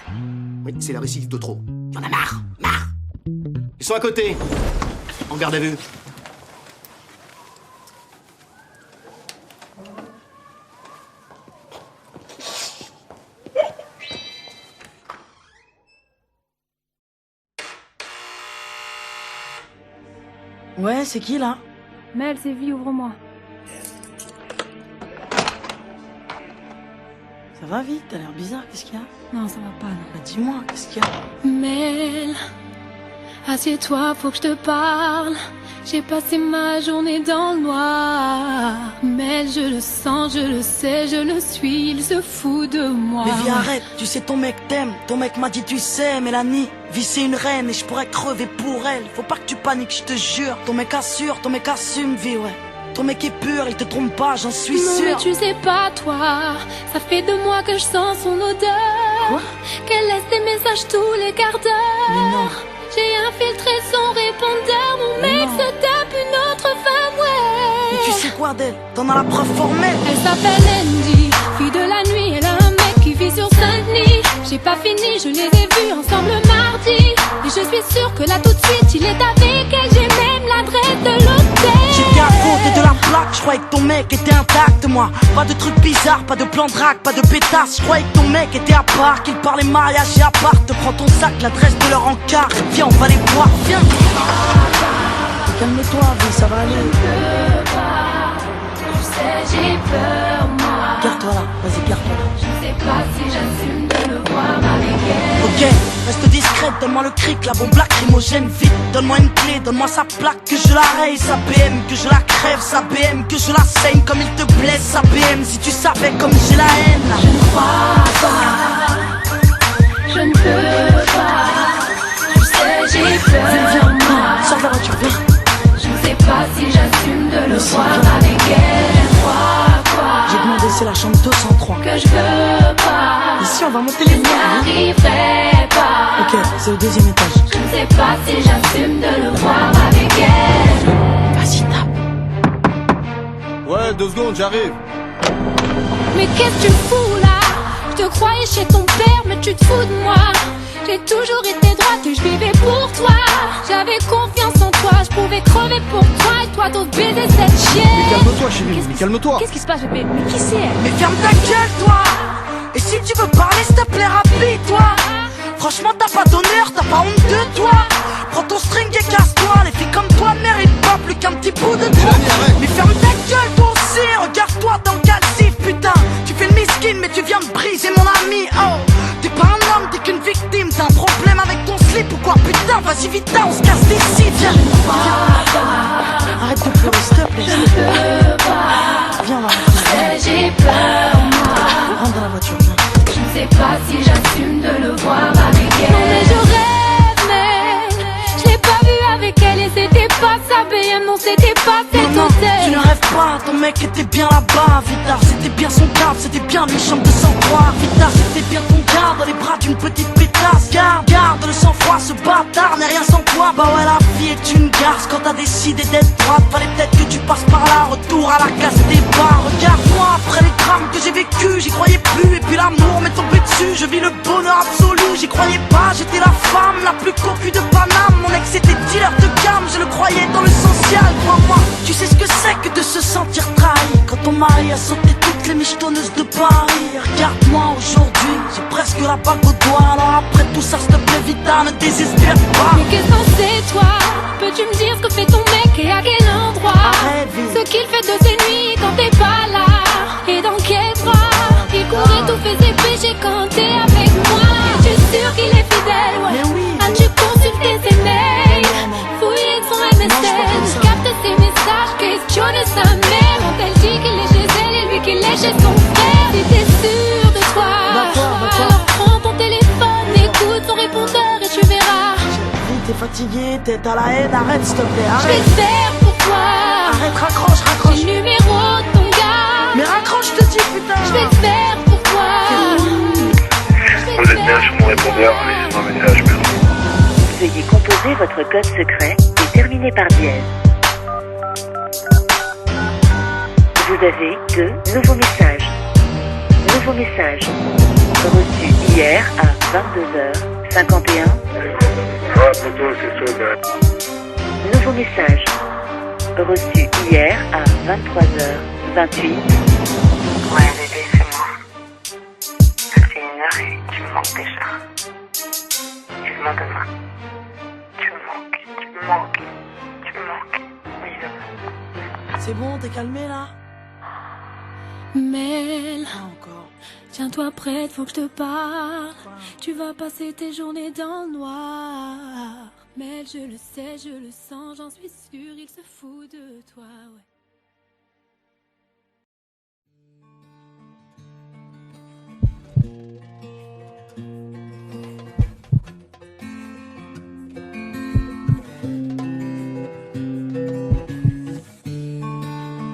Oui, c'est la récidive de trop. Y'en a marre, marre. Ils sont à côté. En garde à vue. Ouais, c'est qui là? Mel, c'est vie, ouvre-moi. Ça va vite, t'as l'air bizarre, qu'est-ce qu'il y a? Non, ça va pas, non. Bah dis-moi, qu'est-ce qu'il y a? Mel, assieds-toi, faut que je te parle. J'ai passé ma journée dans le noir. Mel, je le sens, je le sais, je le suis, il se fout de moi. Mais viens, arrête, tu sais ton mec t'aime. Ton mec m'a dit tu sais, Mélanie, vie c'est une reine et je pourrais crever pour elle. Faut pas que tu paniques, je te jure. Ton mec assure, ton mec assume, vie, ouais. Ton mec est pur, il te trompe pas, j'en suis non, sûr. Mais tu sais pas, toi, ça fait 2 mois que je sens son odeur. Quoi? Qu'elle laisse des messages tous les quarts d'heure. Mais non. J'ai infiltré son répondeur, mon Mais mec non. se tape une autre femme, ouais. Mais tu sais quoi d'elle? T'en as la preuve formelle. Elle s'appelle Andy, fille de la nuit, elle a un mec qui vit sur Saint-Denis. J'ai pas fini, je les ai vus ensemble mardi. Et je suis sûre que là tout de suite il est avec elle. J'ai même l'adresse de l'hôtel. J'ai bien compté de la plaque, je croyais que ton mec était intact, moi. Pas de trucs bizarres, pas de plan de drague, pas de pétasse. Je croyais que ton mec était à part, qu'il parlait mariage et à part. Te prends ton sac, l'adresse de leur encart. Viens, on va les voir, viens. Calme-toi, vie, ça va aller. Je peux pas, tu sais, j'ai peur, moi. Garde-toi là, vas-y, garde-toi là. Je sais pas si j'assume de le voir avec elle. Ok, reste discrète, donne-moi le cric, la bombe lacrymogène, vite. Donne-moi une clé, donne-moi sa plaque, que je la raye, sa BM, que je la crève, sa BM, que je la saigne comme il te blesse, sa BM. Si tu savais comme j'ai la haine. Je ne crois pas, je ne peux pas. Tu sais, j'ai peur. Viens, sors de la voiture, viens. Je ne sais pas si j'assume de le voir avec elle. Quoi j'ai demandé, c'est la chambre 203. Que je veux pas. Ici, on va monter les liens. Je n'arriverai pas. Ok, c'est au 2e étage. Je ne sais pas si j'assume de le voir avec elle. Vas-y, tape. Ouais, 2 secondes, j'arrive. Mais qu'est-ce que tu fous là? Je te croyais chez ton père, mais tu te fous de moi. J'ai toujours été droite et je vivais pour toi. J'avais confiance en toi, je pouvais crever pour toi. Et toi d'autres baiser cette chienne. Mais calme-toi chérie, mais calme-toi. Qu'est-ce qui se passe, bébé? Mais qui c'est elle? Mais ferme ta gueule, toi. Et si tu veux parler, s'il te plaît, rapide-toi. Franchement, t'as pas d'honneur, t'as pas honte de toi. Prends ton string et casse-toi. Les filles comme toi méritent pas plus qu'un petit bout de toi. Mais ferme ta gueule, toi aussi. Regarde-toi dans le calcif, putain. Tu fais le miskin, mais tu viens de briser mon ami. Oh, t'es pas un homme, t'es qu'une victime. T'as un problème avec ton slip ou quoi? Putain, vas-y vite, on se casse d'ici. Viens. Arrête de pleurer, s'il te plaît. Viens, on va rentrer. J'ai peur, moi. Rentre dans la voiture, viens. Je ne sais pas si j'assume de le voir avec elle. Non mais je rêve, mais je l'ai pas vu avec elle et c'était pas sa BM, non c'était pas cet hôtel. n'est rien sans toi. Bah ouais, la vie est une garce. Quand t'as décidé d'être droite, fallait peut-être que tu passes par là. Retour à la case des bars. Regarde-moi, après les drames que j'ai vécu, j'y croyais plus. Et puis l'amour m'est tombé dessus, je vis le bonheur absolu. J'y croyais pas, j'étais la femme la plus cocu de Paname. Mon ex était dealer de gamme, je le croyais dans le social. Crois-moi, tu sais ce que c'est que de se sentir trahi. Quand ton mari a sauté toutes les michetonneuses de Paris. Regarde-moi aujourd'hui, j'ai presque la bague au doigt. Alors après tout ça, s'il te plaît, Vita, ne désespère pas. Mais qu'est-ce qu'on sait toi? Peux-tu me dire ce que fait ton mec et à quel endroit? Ce qu'il fait de ses nuits quand t'es pas là. Et dans quel bras? Il courait tous ses péchés quand t'es avec moi. Es-tu sûr qu'il est fidèle? Ouais. As-tu consulté ses mails? Fouillé son MSN? Capte ses messages, questionne sa mère. Quand elle dit qu'il est chez elle et lui qu'il est chez son frère. Si t'es sûr de toi, alors prends ton téléphone, écoute son répondeur et tu verras. T'es fatigué, t'es à la haine, arrête s'il te plaît, arrête. Je vais le faire pour toi. Arrête, raccroche, raccroche. J'ai le numéro de ton gars. Mais raccroche, je te dis, putain. Je vais le faire pour toi. Vous êtes bien sur mon répondeur, laissez-moi un message, merci. Veuillez composer votre code secret et terminer par dièse. Vous avez 2 nouveaux messages. Nouveau message. Reçu hier à 22h51. Ouais, plutôt, c'est ça, Nouveau message. Reçu hier à 23h28. Ouais, bébé, c'est moi. Ça fait 1 heure et tu me manques déjà. Vivement demain. Tu me manques. Oui, demain. C'est bon, t'es calmé là? Mel, encore. Tiens-toi prête, faut que je te parle. Tu vas passer tes journées dans le noir. Mel, je le sais, je le sens, j'en suis sûre, il se fout de toi, ouais.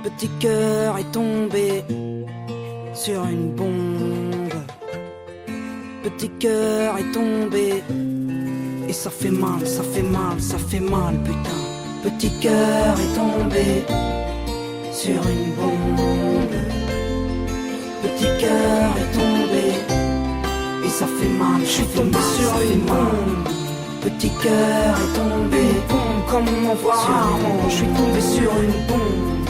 Petit cœur est tombé sur une bombe. Petit cœur est tombé et ça fait mal, ça fait mal, ça fait mal, putain. Petit cœur est tombé sur une bombe. Petit cœur est tombé et ça fait mal, je suis tombé sur une bombe. Petit cœur est tombé, bombe comme on en voit rarement. Je suis tombé sur une bombe.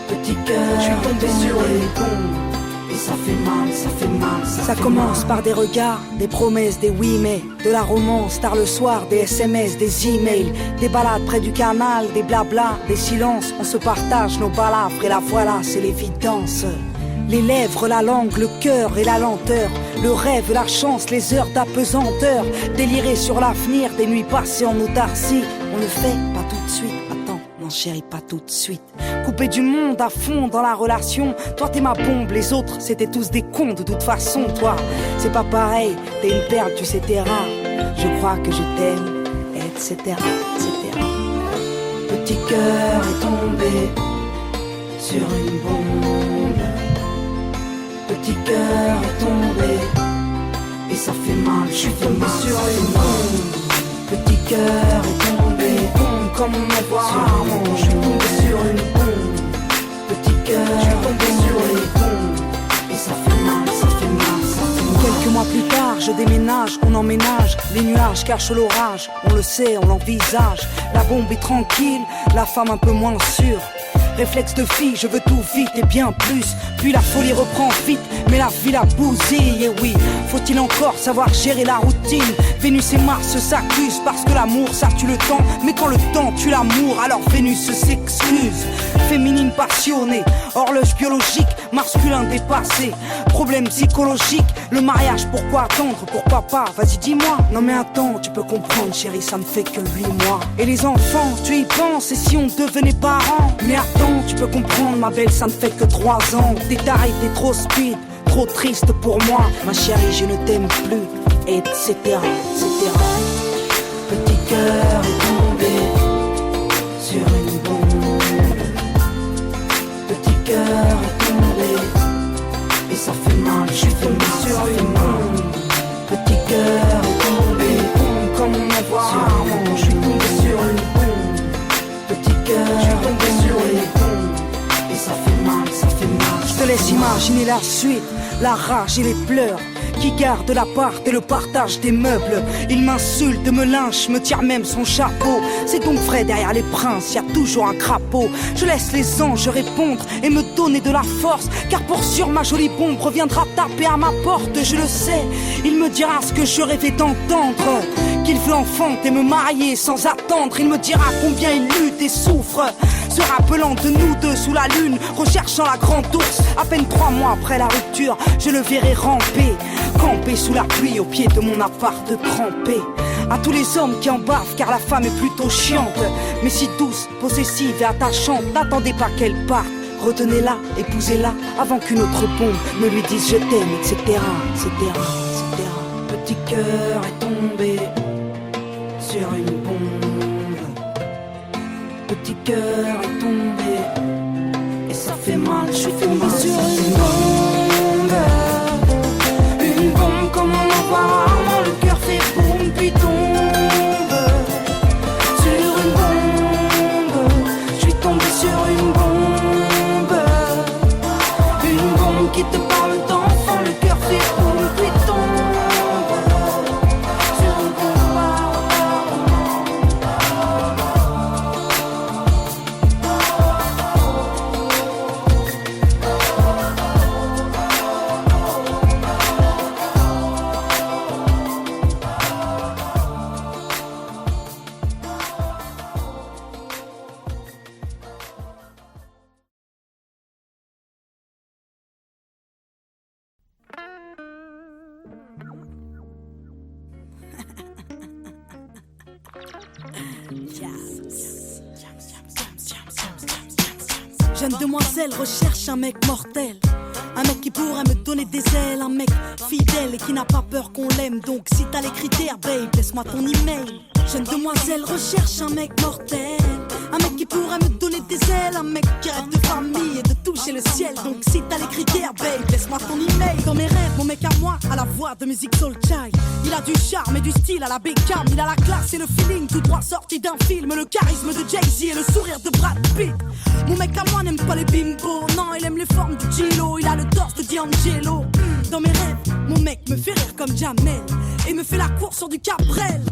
Petit cœur, je suis tombé sur une bombe. Et ça fait mal, ça fait mal, ça commence par des regards, des promesses, des oui mais, de la romance, tard le soir, des SMS, des emails, des balades près du canal, des blabla, des silences, on se partage nos balafres et la voilà, c'est l'évidence. Les lèvres, la langue, le cœur et la lenteur, le rêve, la chance, les heures d'apesanteur, délirer sur l'avenir, des nuits passées en autarcie, on le fait pas tout de suite, attends, non chérie, pas tout de suite. Coupé du monde à fond dans la relation. Toi t'es ma bombe, les autres c'était tous des cons de toute façon. Toi c'est pas pareil, t'es une perle, tu sais t'es rare. Je crois que je t'aime, etc, etc. Petit cœur est tombé sur une bombe. Petit cœur est tombé et ça fait mal, je suis tombé sur une bombe. Petit cœur est tombé, bombe comme on me voit rarement. Je suis tombé sur une bombe. Petit cœur, je suis tombé sur les bombes. Et ça fait mal, ça fait mal, ça fait mal. Quelques mois plus tard, je déménage, on emménage. Les nuages cachent l'orage, on le sait, on l'envisage. La bombe est tranquille, la femme un peu moins sûre. Réflexe de fille, je veux tout vite et bien plus. Puis la folie reprend vite, mais la vie la bousille. Et oui, faut-il encore savoir gérer la routine? Vénus et Mars s'accusent parce que l'amour ça tue le temps. Mais quand le temps tue l'amour, alors Vénus s'excuse. Féminine passionnée, horloge biologique, masculin dépassé. Problème psychologique, le mariage pourquoi attendre? Pourquoi pas? Vas-y dis-moi. Non mais attends, tu peux comprendre chérie, ça ne fait que 8 mois. Et les enfants, tu y penses, et si on devenait parents? Mais attends, tu peux comprendre ma belle, ça ne fait que 3 ans. T'es taré, t'es trop speed, trop triste pour moi. Ma chérie, je ne t'aime plus, etc, etc. Petit cœur est tombé sur une bombe. Petit cœur est tombé et ça fait mal, je suis tombé sur une bombe. Petit cœur est tombé, bombe comme on me voit rarement. Je suis Imaginez la suite, la rage et les pleurs qui garde l'appart et le partage des meubles. Il m'insulte, me lynche, me tire même son chapeau. C'est donc vrai, derrière les princes, y a toujours un crapaud. Je laisse les anges répondre et me donner de la force, car pour sûr ma jolie bombe reviendra taper à ma porte. Je le sais, il me dira ce que je rêvais d'entendre, qu'il veut enfanter, me marier sans attendre. Il me dira combien il lutte et souffre, se rappelant de nous deux sous la lune, recherchant la grande ours. À peine 3 mois après la rupture, je le verrai ramper, camper sous la pluie au pied de mon appart trempé. À tous les hommes qui en bavent, car la femme est plutôt chiante, mais si douce, possessive et attachante, n'attendez pas qu'elle parte. Retenez-la, épousez-la, avant qu'une autre bombe ne lui dise je t'aime, etc., etc., etc. Petit cœur est tombé sur une bombe. Petit cœur est tombé et ça fait mal, je suis tombé sur une bombe. Une bombe comme on en voit rarement, le cœur fait boum puis tombe. Sur une bombe, je suis tombé sur une bombe. Une bombe qui te parle d'enfant, le cœur fait boum puis tombe. Jeune demoiselle recherche un mec mortel, un mec qui pourrait me donner des ailes, un mec fidèle et qui n'a pas peur qu'on l'aime. Donc si t'as les critères, babe, laisse-moi ton email. Jeune demoiselle recherche un mec mortel, un mec qui pourrait me donner des ailes, un mec qui rêve de famille et de toucher le ciel. Donc si t'as les critères, babe, laisse-moi ton email. Dans mes rêves, mon mec à moi a la voix de musique soul child. Il a du charme et du style à la Beckham. Il a la classe et le feeling tout droit sorti d'un film, le charisme de Jay-Z et le sourire de Brad Pitt. Mon mec à moi n'aime pas les bimbos, non, il aime les formes du Gilo. Il a le torse de D'Angelo. Dans mes rêves, mon mec me fait rire comme Jamel et me fait la course sur du Cabrel.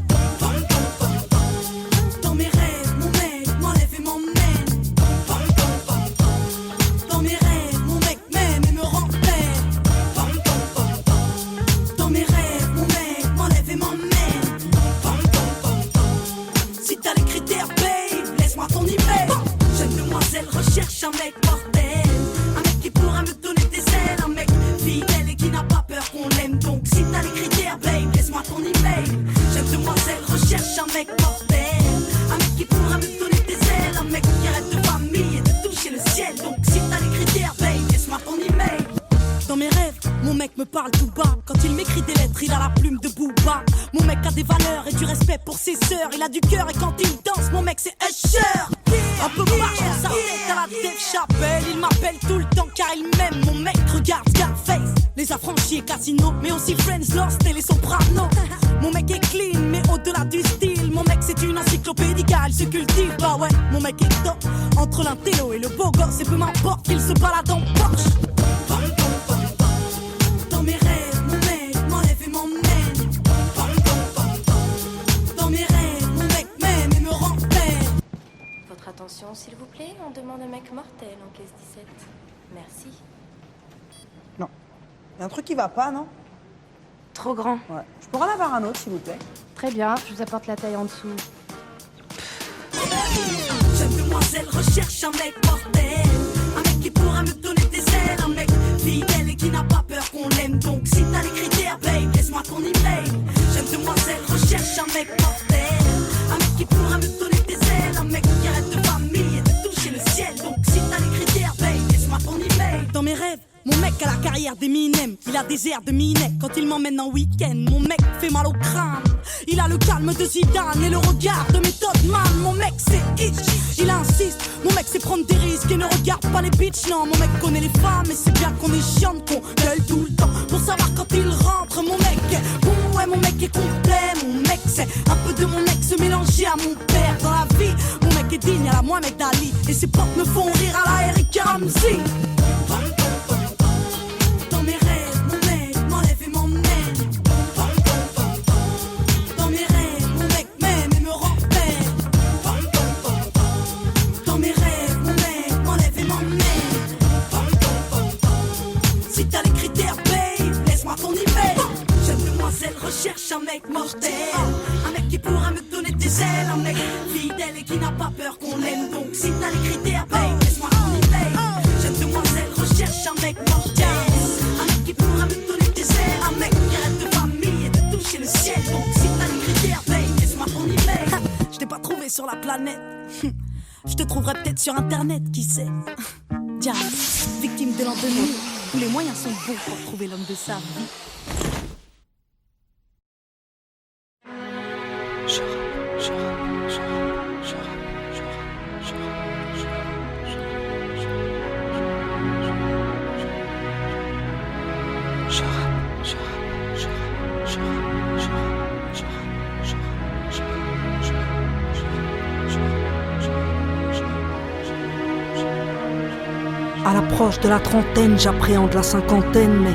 Dans mes rêves, mon mec m'enlève et m'emmène. Dans mes rêves, mon mec m'aime et me rend belle. Dans mes rêves, mon mec m'enlève et m'emmène. Si t'as les critères, babe, laisse-moi ton email. Jeune demoiselle recherche un mec mortel, un mec qui pourra me donner des ailes, un mec fidèle et qui n'a pas peur qu'on l'aime. Donc si t'as les critères, babe, laisse-moi ton email. Jeune demoiselle recherche un mec mortel, un mec qui pourra me donner des ailes, un mec qui rêve de famille et de toucher le ciel. Donc si t'as les critères, babe, laisse-moi ton email. Dans mes rêves, mon mec me parle tout bas. Quand il m'écrit des lettres, il a la plume de Booba. Mon mec a des valeurs et du respect pour ses sœurs. Il a du cœur et quand il danse, mon mec c'est Usher. Un peu marche dans sa tête à la Dave Chappelle. Il m'appelle tout le temps car il m'aime. Mon mec regarde Scarface, Les Affranchis et Casino, mais aussi Friends, Lost et Les Sopranos. Mon mec est clean mais au-delà du style, mon mec c'est une encyclopédie car il se cultive. Bah ouais, mon mec est top entre l'intello et le beau gosse. Et peu m'importe qu'il se balade en Porsche. Dans mes rêves, mon mec m'enlève et m'emmène. Dans mes rêves, mon mec m'aime et me rend belle. Votre attention, s'il vous plaît, on demande un mec mortel en caisse 17. Merci. Non. Il y a un truc qui va pas, non? Trop grand. Ouais. Je pourrais en avoir un autre, s'il vous plaît? Très bien, je vous apporte la taille en dessous. Jeune demoiselle recherche un mec mortel, un mec qui pourra me donner des ailes, un mec fidèle et qui n'a pas peur qu'on l'aime. Donc si t'as les critères, babe, laisse-moi ton email. Jeune demoiselle recherche un mec mortel, un mec qui pourra me donner des ailes, un mec qui rêve de famille et de toucher le ciel. Donc si t'as les critères, babe, laisse-moi ton email. Dans mes rêves, mon mec a la carrière d'Eminem, il a des airs de Minet quand il m'emmène en week-end. Mon mec fait mal au crâne, il a le calme de Zidane et le regard de Method Man. Mon mec c'est itch, il insiste, mon mec c'est prendre des risques et ne regarde pas les bitches. Non, mon mec connaît les femmes et c'est bien qu'on est chiante, qu'on gueule tout le temps pour savoir quand il rentre. Mon mec est bon, ouais, mon mec est complet. Mon mec c'est un peu de mon ex mélangé à mon père dans la vie. Mon mec est digne à la Mohamed Ali et ses potes me font rire à la Erika Ramsey. Un mec qui pourra me donner des ailes, un mec fidèle et qui n'a pas peur qu'on l'aime. Donc si t'as les critères, paye, laisse-moi qu'on y paye. Jeune demoiselle recherche un mec mortel. Un mec qui pourra me donner des ailes, un mec qui rêve de famille et de toucher le ciel. Donc si t'as les critères, paye, laisse-moi qu'on y paye. Je t'ai pas trouvé sur la planète. Je te trouverai peut-être sur internet, qui sait. Diams, victime de l'an 2000, tous les moyens sont bons pour trouver l'homme de sa vie. À l'approche de la trentaine, j'appréhende la cinquantaine, mais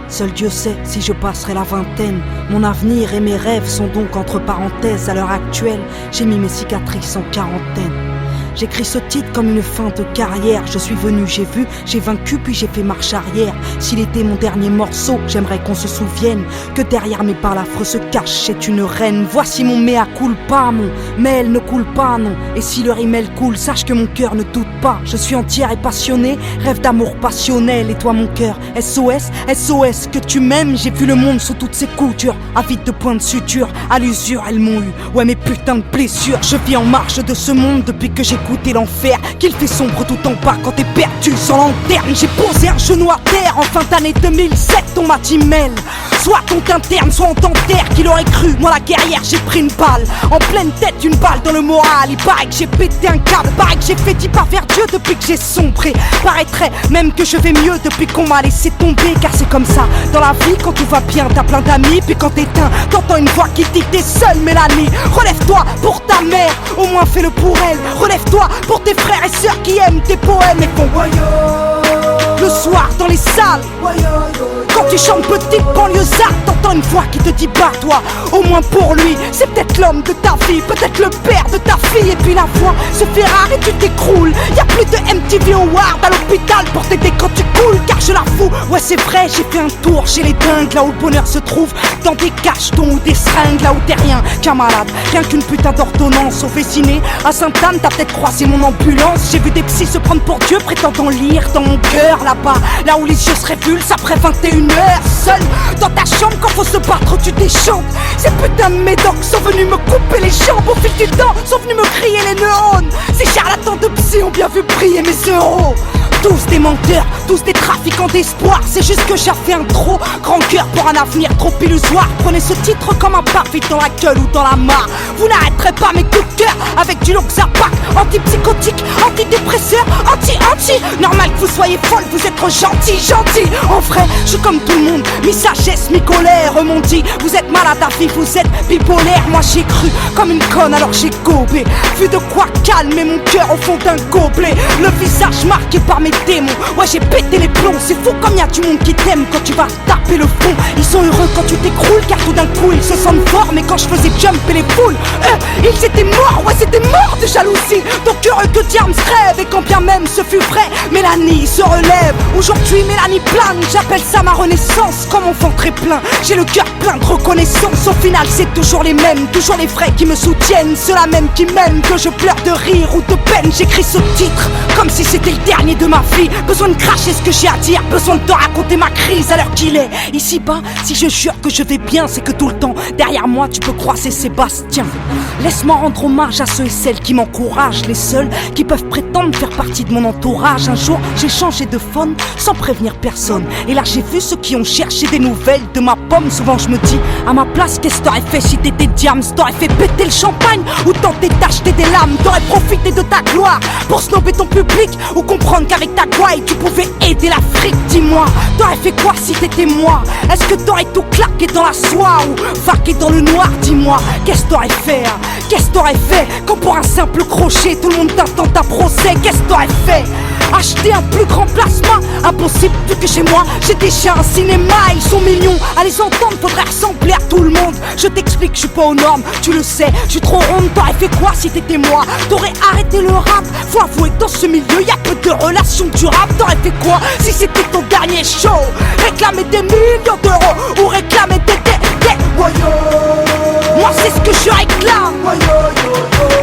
seul Dieu sait si je passerai la vingtaine. Mon avenir et mes rêves sont donc entre parenthèses. À l'heure actuelle, j'ai mis mes cicatrices en quarantaine. J'écris ce titre comme une fin de carrière. Je suis venu, j'ai vu, j'ai vaincu, puis j'ai fait marche arrière. S'il était mon dernier morceau, j'aimerais qu'on se souvienne que derrière mes balafres se cache, c'est une reine. Voici mon mea culpa, mon mail ne coule pas, non. Et si le rimel coule, sache que mon cœur ne doute pas. Je suis entière et passionnée, rêve d'amour passionnel. Et toi mon cœur, SOS, SOS, que tu m'aimes. J'ai vu le monde sous toutes ses coutures, avide de points de suture. À l'usure, elles m'ont eu, ouais mes putains de blessures. Je vis en marge de ce monde depuis que j'ai goûté l'enfer, qu'il fait sombre tout en bas quand t'es perdu sans lanterne. J'ai posé un genou à terre en fin d'année 2007, on m'a dit mêle. Soit on t'interne, soit on t'enterre. Qu'il aurait cru, moi la guerrière, j'ai pris une balle en pleine tête, une balle dans le moral. Il paraît que j'ai pété un câble, paraît que j'ai fait 10 pas vers Dieu depuis que j'ai sombré. Paraîtrait même que je vais mieux depuis qu'on m'a laissé tomber. Car c'est comme ça, dans la vie, quand tout va bien, t'as plein d'amis. Puis quand t'éteins, t'entends une voix qui dit que t'es seule, Mélanie. Relève-toi pour ta mère, au moins fais-le pour elle. Relève-toi pour tes frères et sœurs qui aiment tes poèmes et font le soir dans les salles. Quand tu chantes petite banlieusarde, t'entends une voix qui te dit bats-toi. Au moins pour lui, c'est peut-être l'homme de ta vie, peut-être le père de ta fille. Et puis la voix se fait rare et tu t'écroules. Y'a plus de MTV Award à l'hôpital pour t'aider quand tu coules. Car je la fous, ouais c'est vrai, j'ai fait un tour chez les dingues. Là où le bonheur se trouve, dans des cachetons ou des seringues. Là où t'es rien qu'un malade, rien qu'une putain d'ordonnance. Au Vésiné, à Sainte-Anne, t'as peut-être croisé mon ambulance. J'ai vu des psys se prendre pour Dieu, prétendant lire dans mon cœur. Là-bas, là où les yeux se révulsent après 21h. Seul dans ta chambre quand faut se battre tu déchantes. Ces putains de médocs sont venus me couper les jambes. Au fil du temps sont venus me crier les neurones. Ces charlatans de psy ont bien vu briller mes euros. Tous des menteurs, tous des trafiquants d'espoir. C'est juste que j'ai fait un trop grand cœur pour un avenir trop illusoire. Prenez ce titre comme un parfait dans la gueule ou dans la mare. Vous n'arrêterez pas mes coups de cœur avec du Loxapac. Antipsychotique, antidépresseur, anti-anti. Normal que vous soyez folle, vous êtes trop gentil. En vrai, je suis comme tout le monde, mi-sagesse, mi-colère. M'ont dit, vous êtes malade à vie, vous êtes bipolaire. Moi j'ai cru comme une conne alors j'ai gobé. Vu de quoi calmer mon cœur au fond d'un gobelet. Le visage marqué par mes démons, ouais j'ai pété les plombs. C'est fou comme y'a du monde qui t'aime quand tu vas taper le fond. Ils sont heureux quand tu t'écroules car tout d'un coup ils se sentent forts. Mais quand je faisais jumper les foules, ils étaient morts, ouais c'était mort de jalousie. Donc heureux que Diams rêve et quand bien même ce fut vrai, Mélanie se relève. Aujourd'hui Mélanie plane, j'appelle ça ma renaissance. Comme mon ventre est plein, j'ai le cœur plein de reconnaissance. Au final c'est toujours les mêmes, toujours les vrais qui me soutiennent. Ceux-là même qui m'aiment, que je pleure de rire ou de peine. J'écris ce titre comme si c'était le dernier de ma vie. Besoin de cracher ce que j'ai à dire, besoin de te raconter ma crise à l'heure qu'il est. Ici-bas, si je jure que je vais bien, c'est que tout le temps, derrière moi, tu peux croiser Sébastien. Laisse-moi rendre hommage à ceux et celles qui m'encouragent, les seuls qui peuvent prétendre faire partie de mon entourage. Un jour, j'ai changé de phone sans prévenir personne. Et là, j'ai vu ceux qui ont cherché des nouvelles de ma pomme. Souvent, je me dis, à ma place, qu'est-ce que t'aurais fait si t'étais Diams? T'aurais fait péter le champagne ou tenter d'acheter des lames? T'aurais profité de ta gloire pour snober ton public ou comprendre qu'avec ta gouaille, tu pouvais aider l'Afrique? Dis-moi, t'aurais fait quoi si t'étais moi? Est-ce que t'aurais tout claqué dans la soie ou vaqué dans le noir? Dis-moi, qu'est-ce que t'aurais fait? Qu'est-ce que t'aurais fait quand pour un simple crochet tout le monde t'attend ta procès? Qu'est-ce que t'aurais fait? Acheter un plus grand plasma? Impossible vu que chez moi j'ai déjà un cinéma. Ils sont millions à les entendre, faudrait ressembler à tout le monde. Je t'explique, je suis pas aux normes, tu le sais, je suis trop ronde. T'aurais fait quoi si t'étais moi? T'aurais arrêté le rap? Faut avouer que dans ce milieu y'a peu de relations durables. T'aurais fait quoi si c'était ton dernier show? Réclamer des millions d'euros ou réclamer des voyous? moi c'est ce que je réclame.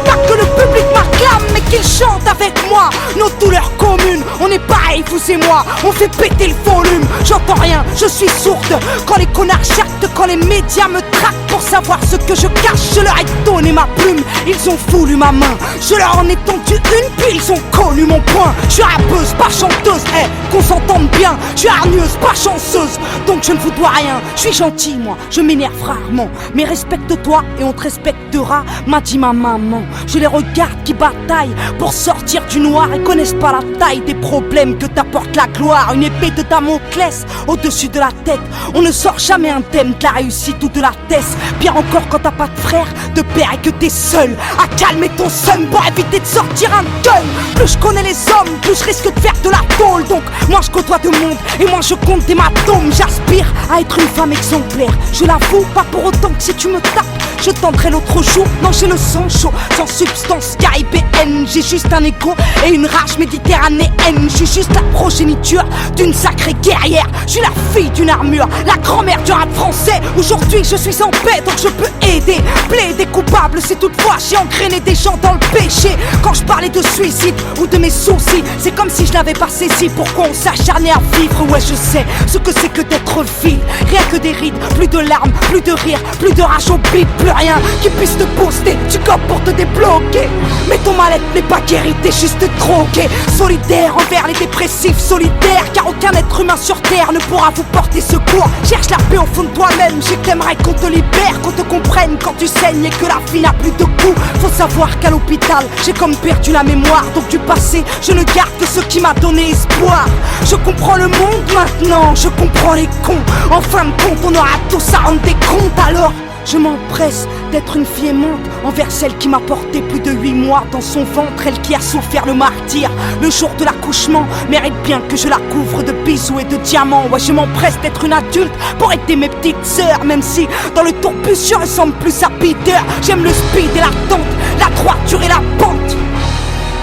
Pas que le public m'acclame, mais qu'il chante avec moi nos douleurs communes. On est pareil, vous et moi, on fait péter le volume. J'entends rien, je suis sourde. Quand les connards jactent, quand les médias me traquent pour savoir ce que je cache, je leur ai donné ma plume. Ils ont voulu ma main, je leur en ai tendu une, puis ils ont connu mon point. Je suis rappeuse, pas chanteuse, qu'on s'entende bien. Je suis hargneuse, pas chanceuse, donc je ne vous dois rien. Je suis gentil, moi, je m'énerve rarement. Mais respecte-toi et on te respectera, m'a dit ma maman. Je les regarde qui bataillent pour sortir du noir et connaissent pas la taille des problèmes que t'apporte la gloire. Une épée de Damoclès au-dessus de la tête. On ne sort jamais indemne de la réussite ou de la thèse. Pire encore quand t'as pas de frère, de père et que t'es seul à calmer ton seum pour éviter de sortir un gun. Plus je connais les hommes, plus je risque de faire de la tôle. Donc moi je côtoie de monde et moi je compte des matomes. J'aspire à être une femme exemplaire, je l'avoue, pas pour autant que si tu me tapes je tenterai l'autre jour. Non, j'ai le sang chaud, sans substance caribéenne. J'ai juste un écho et une rage méditerranéenne. Je suis juste la progéniture d'une sacrée guerrière. Je suis la fille d'une armure, la grand-mère du rap français. Aujourd'hui je suis en paix, donc je peux aider. Plaider coupable si toutefois j'ai engrainé des gens dans le péché. Quand je parlais de suicide ou de mes soucis, c'est comme si je n'avais pas saisi pourquoi on s'acharnait à vivre. Ouais, je sais ce que c'est que d'être vil. Rien que des rides, plus de larmes, plus de rire, plus de rage au beat, plus rien qui puisse te booster, tu copes pour te débloquer. Mais ton mal-être n'est pas guéri, t'es juste drogué. Solidaire envers les dépressifs, solitaires, car aucun être humain sur terre ne pourra vous porter secours. Cherche la paix au fond de toi-même, j'ai que t'aimerais qu'on te libère, qu'on te comprenne quand tu saignes et que la vie n'a plus de goût. Faut savoir qu'à l'hôpital, j'ai comme perdu la mémoire, donc du passé, je ne garde que ce qui m'a donné espoir. Je comprends le monde maintenant, je comprends les cons. En fin de compte, on aura tous à rendre des comptes, alors je m'empresse d'être une fille aimante envers celle qui m'a porté plus de 8 mois dans son ventre, elle qui a souffert le martyre. Le jour de l'accouchement mérite bien que je la couvre de bisous et de diamants. Ouais, je m'empresse d'être une adulte pour aider mes petites sœurs, même si dans le tourbus je ressemble plus à Peter. J'aime le speed et la tente, la droiture et la pente,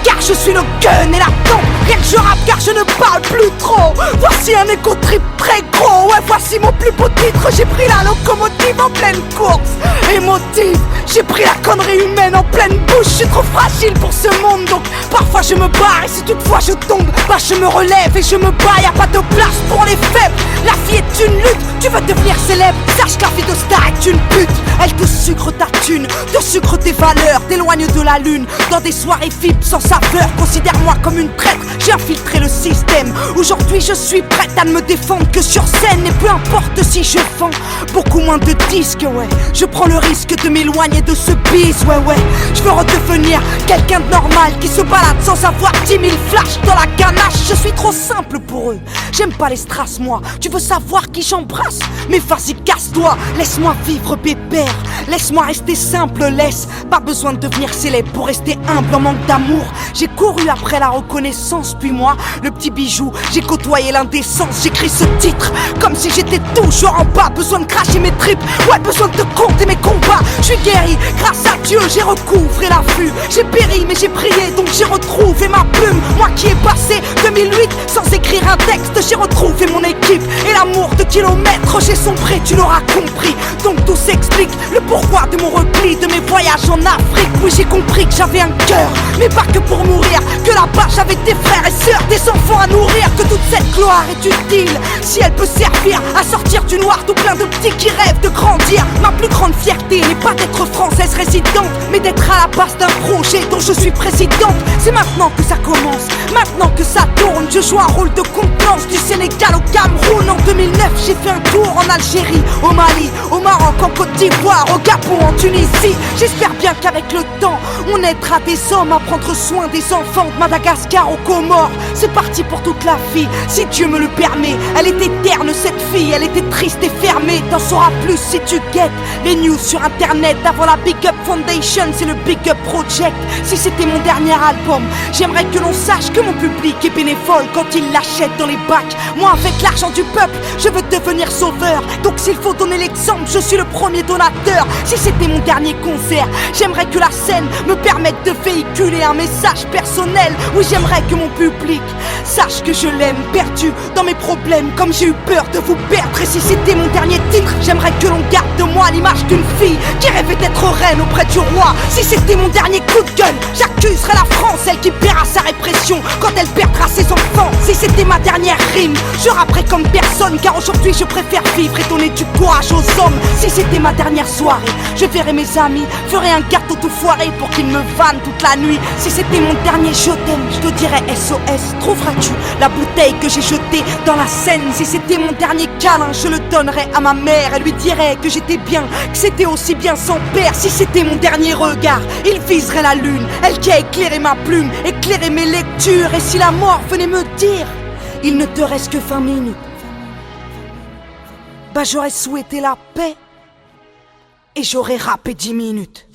car je suis le gun et la tente. Rien que je rappe car je ne parle plus trop. Voici un égo trip très gros. Ouais, voici mon plus beau titre. J'ai pris la locomotive en pleine course. Émotive, j'ai pris la connerie humaine en pleine bouche. Je suis trop fragile pour ce monde, donc parfois je me barre. Et si toutefois je tombe, bah je me relève et je me bats. Y'a pas de place pour les faibles. La vie est une lutte, tu veux devenir célèbre, sache que la vie de star est une pute. Elle te sucre ta thune, te sucre tes valeurs, t'éloigne de la lune. Dans des soirées fibres sans saveur, considère-moi comme une traître. J'ai infiltré le système. Aujourd'hui je suis prête à ne me défendre que sur scène. Et peu importe si je vends beaucoup moins de disques, ouais, je prends le risque de m'éloigner de ce bise, ouais. Je veux redevenir quelqu'un de normal qui se balade sans avoir 10 000 flashs dans la ganache. Je suis trop simple pour eux, j'aime pas les strass moi. Tu veux savoir qui j'embrasse? Mais vas-y casse-toi, laisse-moi vivre pépère. Laisse-moi rester simple, laisse. Pas besoin de devenir célèbre pour rester humble en manque d'amour. J'ai couru après la reconnaissance, puis moi, le petit bijou, j'ai côtoyé l'indécence. J'écris ce titre comme si j'étais toujours en bas. Besoin de cracher mes tripes, ouais, besoin de te compter mes combats. Je suis guéri, grâce à Dieu, j'ai recouvré la vue. J'ai péri, mais j'ai prié, donc j'ai retrouvé ma plume. Moi qui ai passé 2008 sans écrire un texte, j'ai retrouvé mon équipe et l'amour de kilomètres. J'ai sombré, tu l'auras compris, donc tout s'explique. Le pourquoi de mon repli, de mes voyages en Afrique. Oui, j'ai compris que j'avais un cœur, mais pas que pour mourir. Que là-bas j'avais des frères et sœurs, des enfants à nourrir. Que toute cette gloire est utile si elle peut servir à sortir du noir tout plein de petits qui rêvent de grandir. Ma plus grande fierté n'est pas d'être française résidente, mais d'être à la base d'un projet dont je suis présidente. C'est maintenant que ça commence, maintenant que ça tourne. Je joue un rôle de contenance du Sénégal au Cameroun. En 2009 j'ai fait un tour en Algérie, au Mali, au Maroc, en Côte d'Ivoire, au Gabon, en Tunisie. J'espère bien qu'avec le temps on aidera des hommes à prendre soin des enfants de Madagascar aux Comores. C'est parti pour toute la vie, si Dieu me le permet. Elle était terne cette fille, elle était triste et fermée. T'en sauras plus si tu guettes les news sur internet. Avant la Big Up Foundation, c'est le Big Up Project. Si c'était mon dernier album, j'aimerais que l'on sache que mon public est bénévole quand il l'achète dans les bacs. Moi avec l'argent du peuple, je veux devenir sauveur. Donc s'il faut donner l'exemple, je suis le premier donateur. Si c'était mon dernier concert, solitaire. J'aimerais que la scène me permette de véhiculer un message personnel. Oui, j'aimerais que mon public sache que je l'aime, perdu dans mes problèmes, comme j'ai eu peur de vous perdre. Et si c'était mon dernier titre, j'aimerais que l'on garde de moi l'image d'une fille qui rêvait d'être reine auprès du roi. Si c'était mon dernier coup de gueule, j'accuserais la France, elle qui paiera sa répression quand elle perdra ses enfants. Si c'était ma dernière rime, je rapperais comme personne, car aujourd'hui je préfère vivre et donner du courage aux hommes. Si c'était ma dernière soirée, je verrais mes amis, ferais un gâteau tout foiré pour qu'ils me vannent toute la nuit. Si c'était mon dernier je t'aime, je te dirais SOS. Trouveras-tu la bouteille que j'ai jetée dans la Seine? Si c'était mon dernier câlin, je le donnerais à ma mère. Elle lui dirait que j'étais bien, que c'était aussi bien son père. Si c'était mon dernier regard, il viserait la lune, elle qui a éclairé ma plume, éclairé mes lectures. Et si la mort venait me dire, il ne te reste que 20 minutes, bah j'aurais souhaité la paix et j'aurais rappé 10 minutes.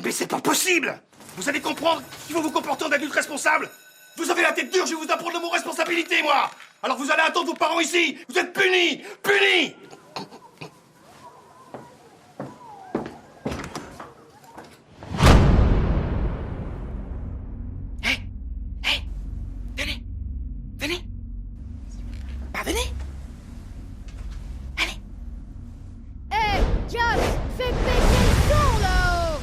Mais c'est pas possible! Vous allez comprendre qu'il faut vous comporter en adulte responsable! Vous avez la tête dure, je vais vous apprendre le mot responsabilité, moi! Alors vous allez attendre vos parents ici! Vous êtes punis! Punis! Venez. Allez. Hey, Josh, fais péter le son là-haut.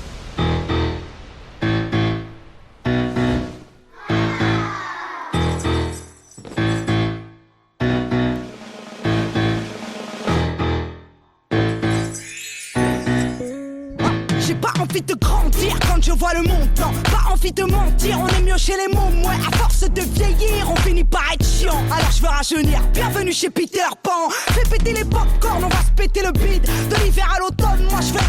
J'ai pas envie de grandir quand je vois le montant. Pas envie de mentir, on est mieux chez les mômes. Ouais, à force de vieillir, on finit par être chiant. Alors je veux rajeunir, bienvenue chez Peter Pan. Fais péter les popcorn, on va se péter le bide. De l'hiver à l'automne, moi je veux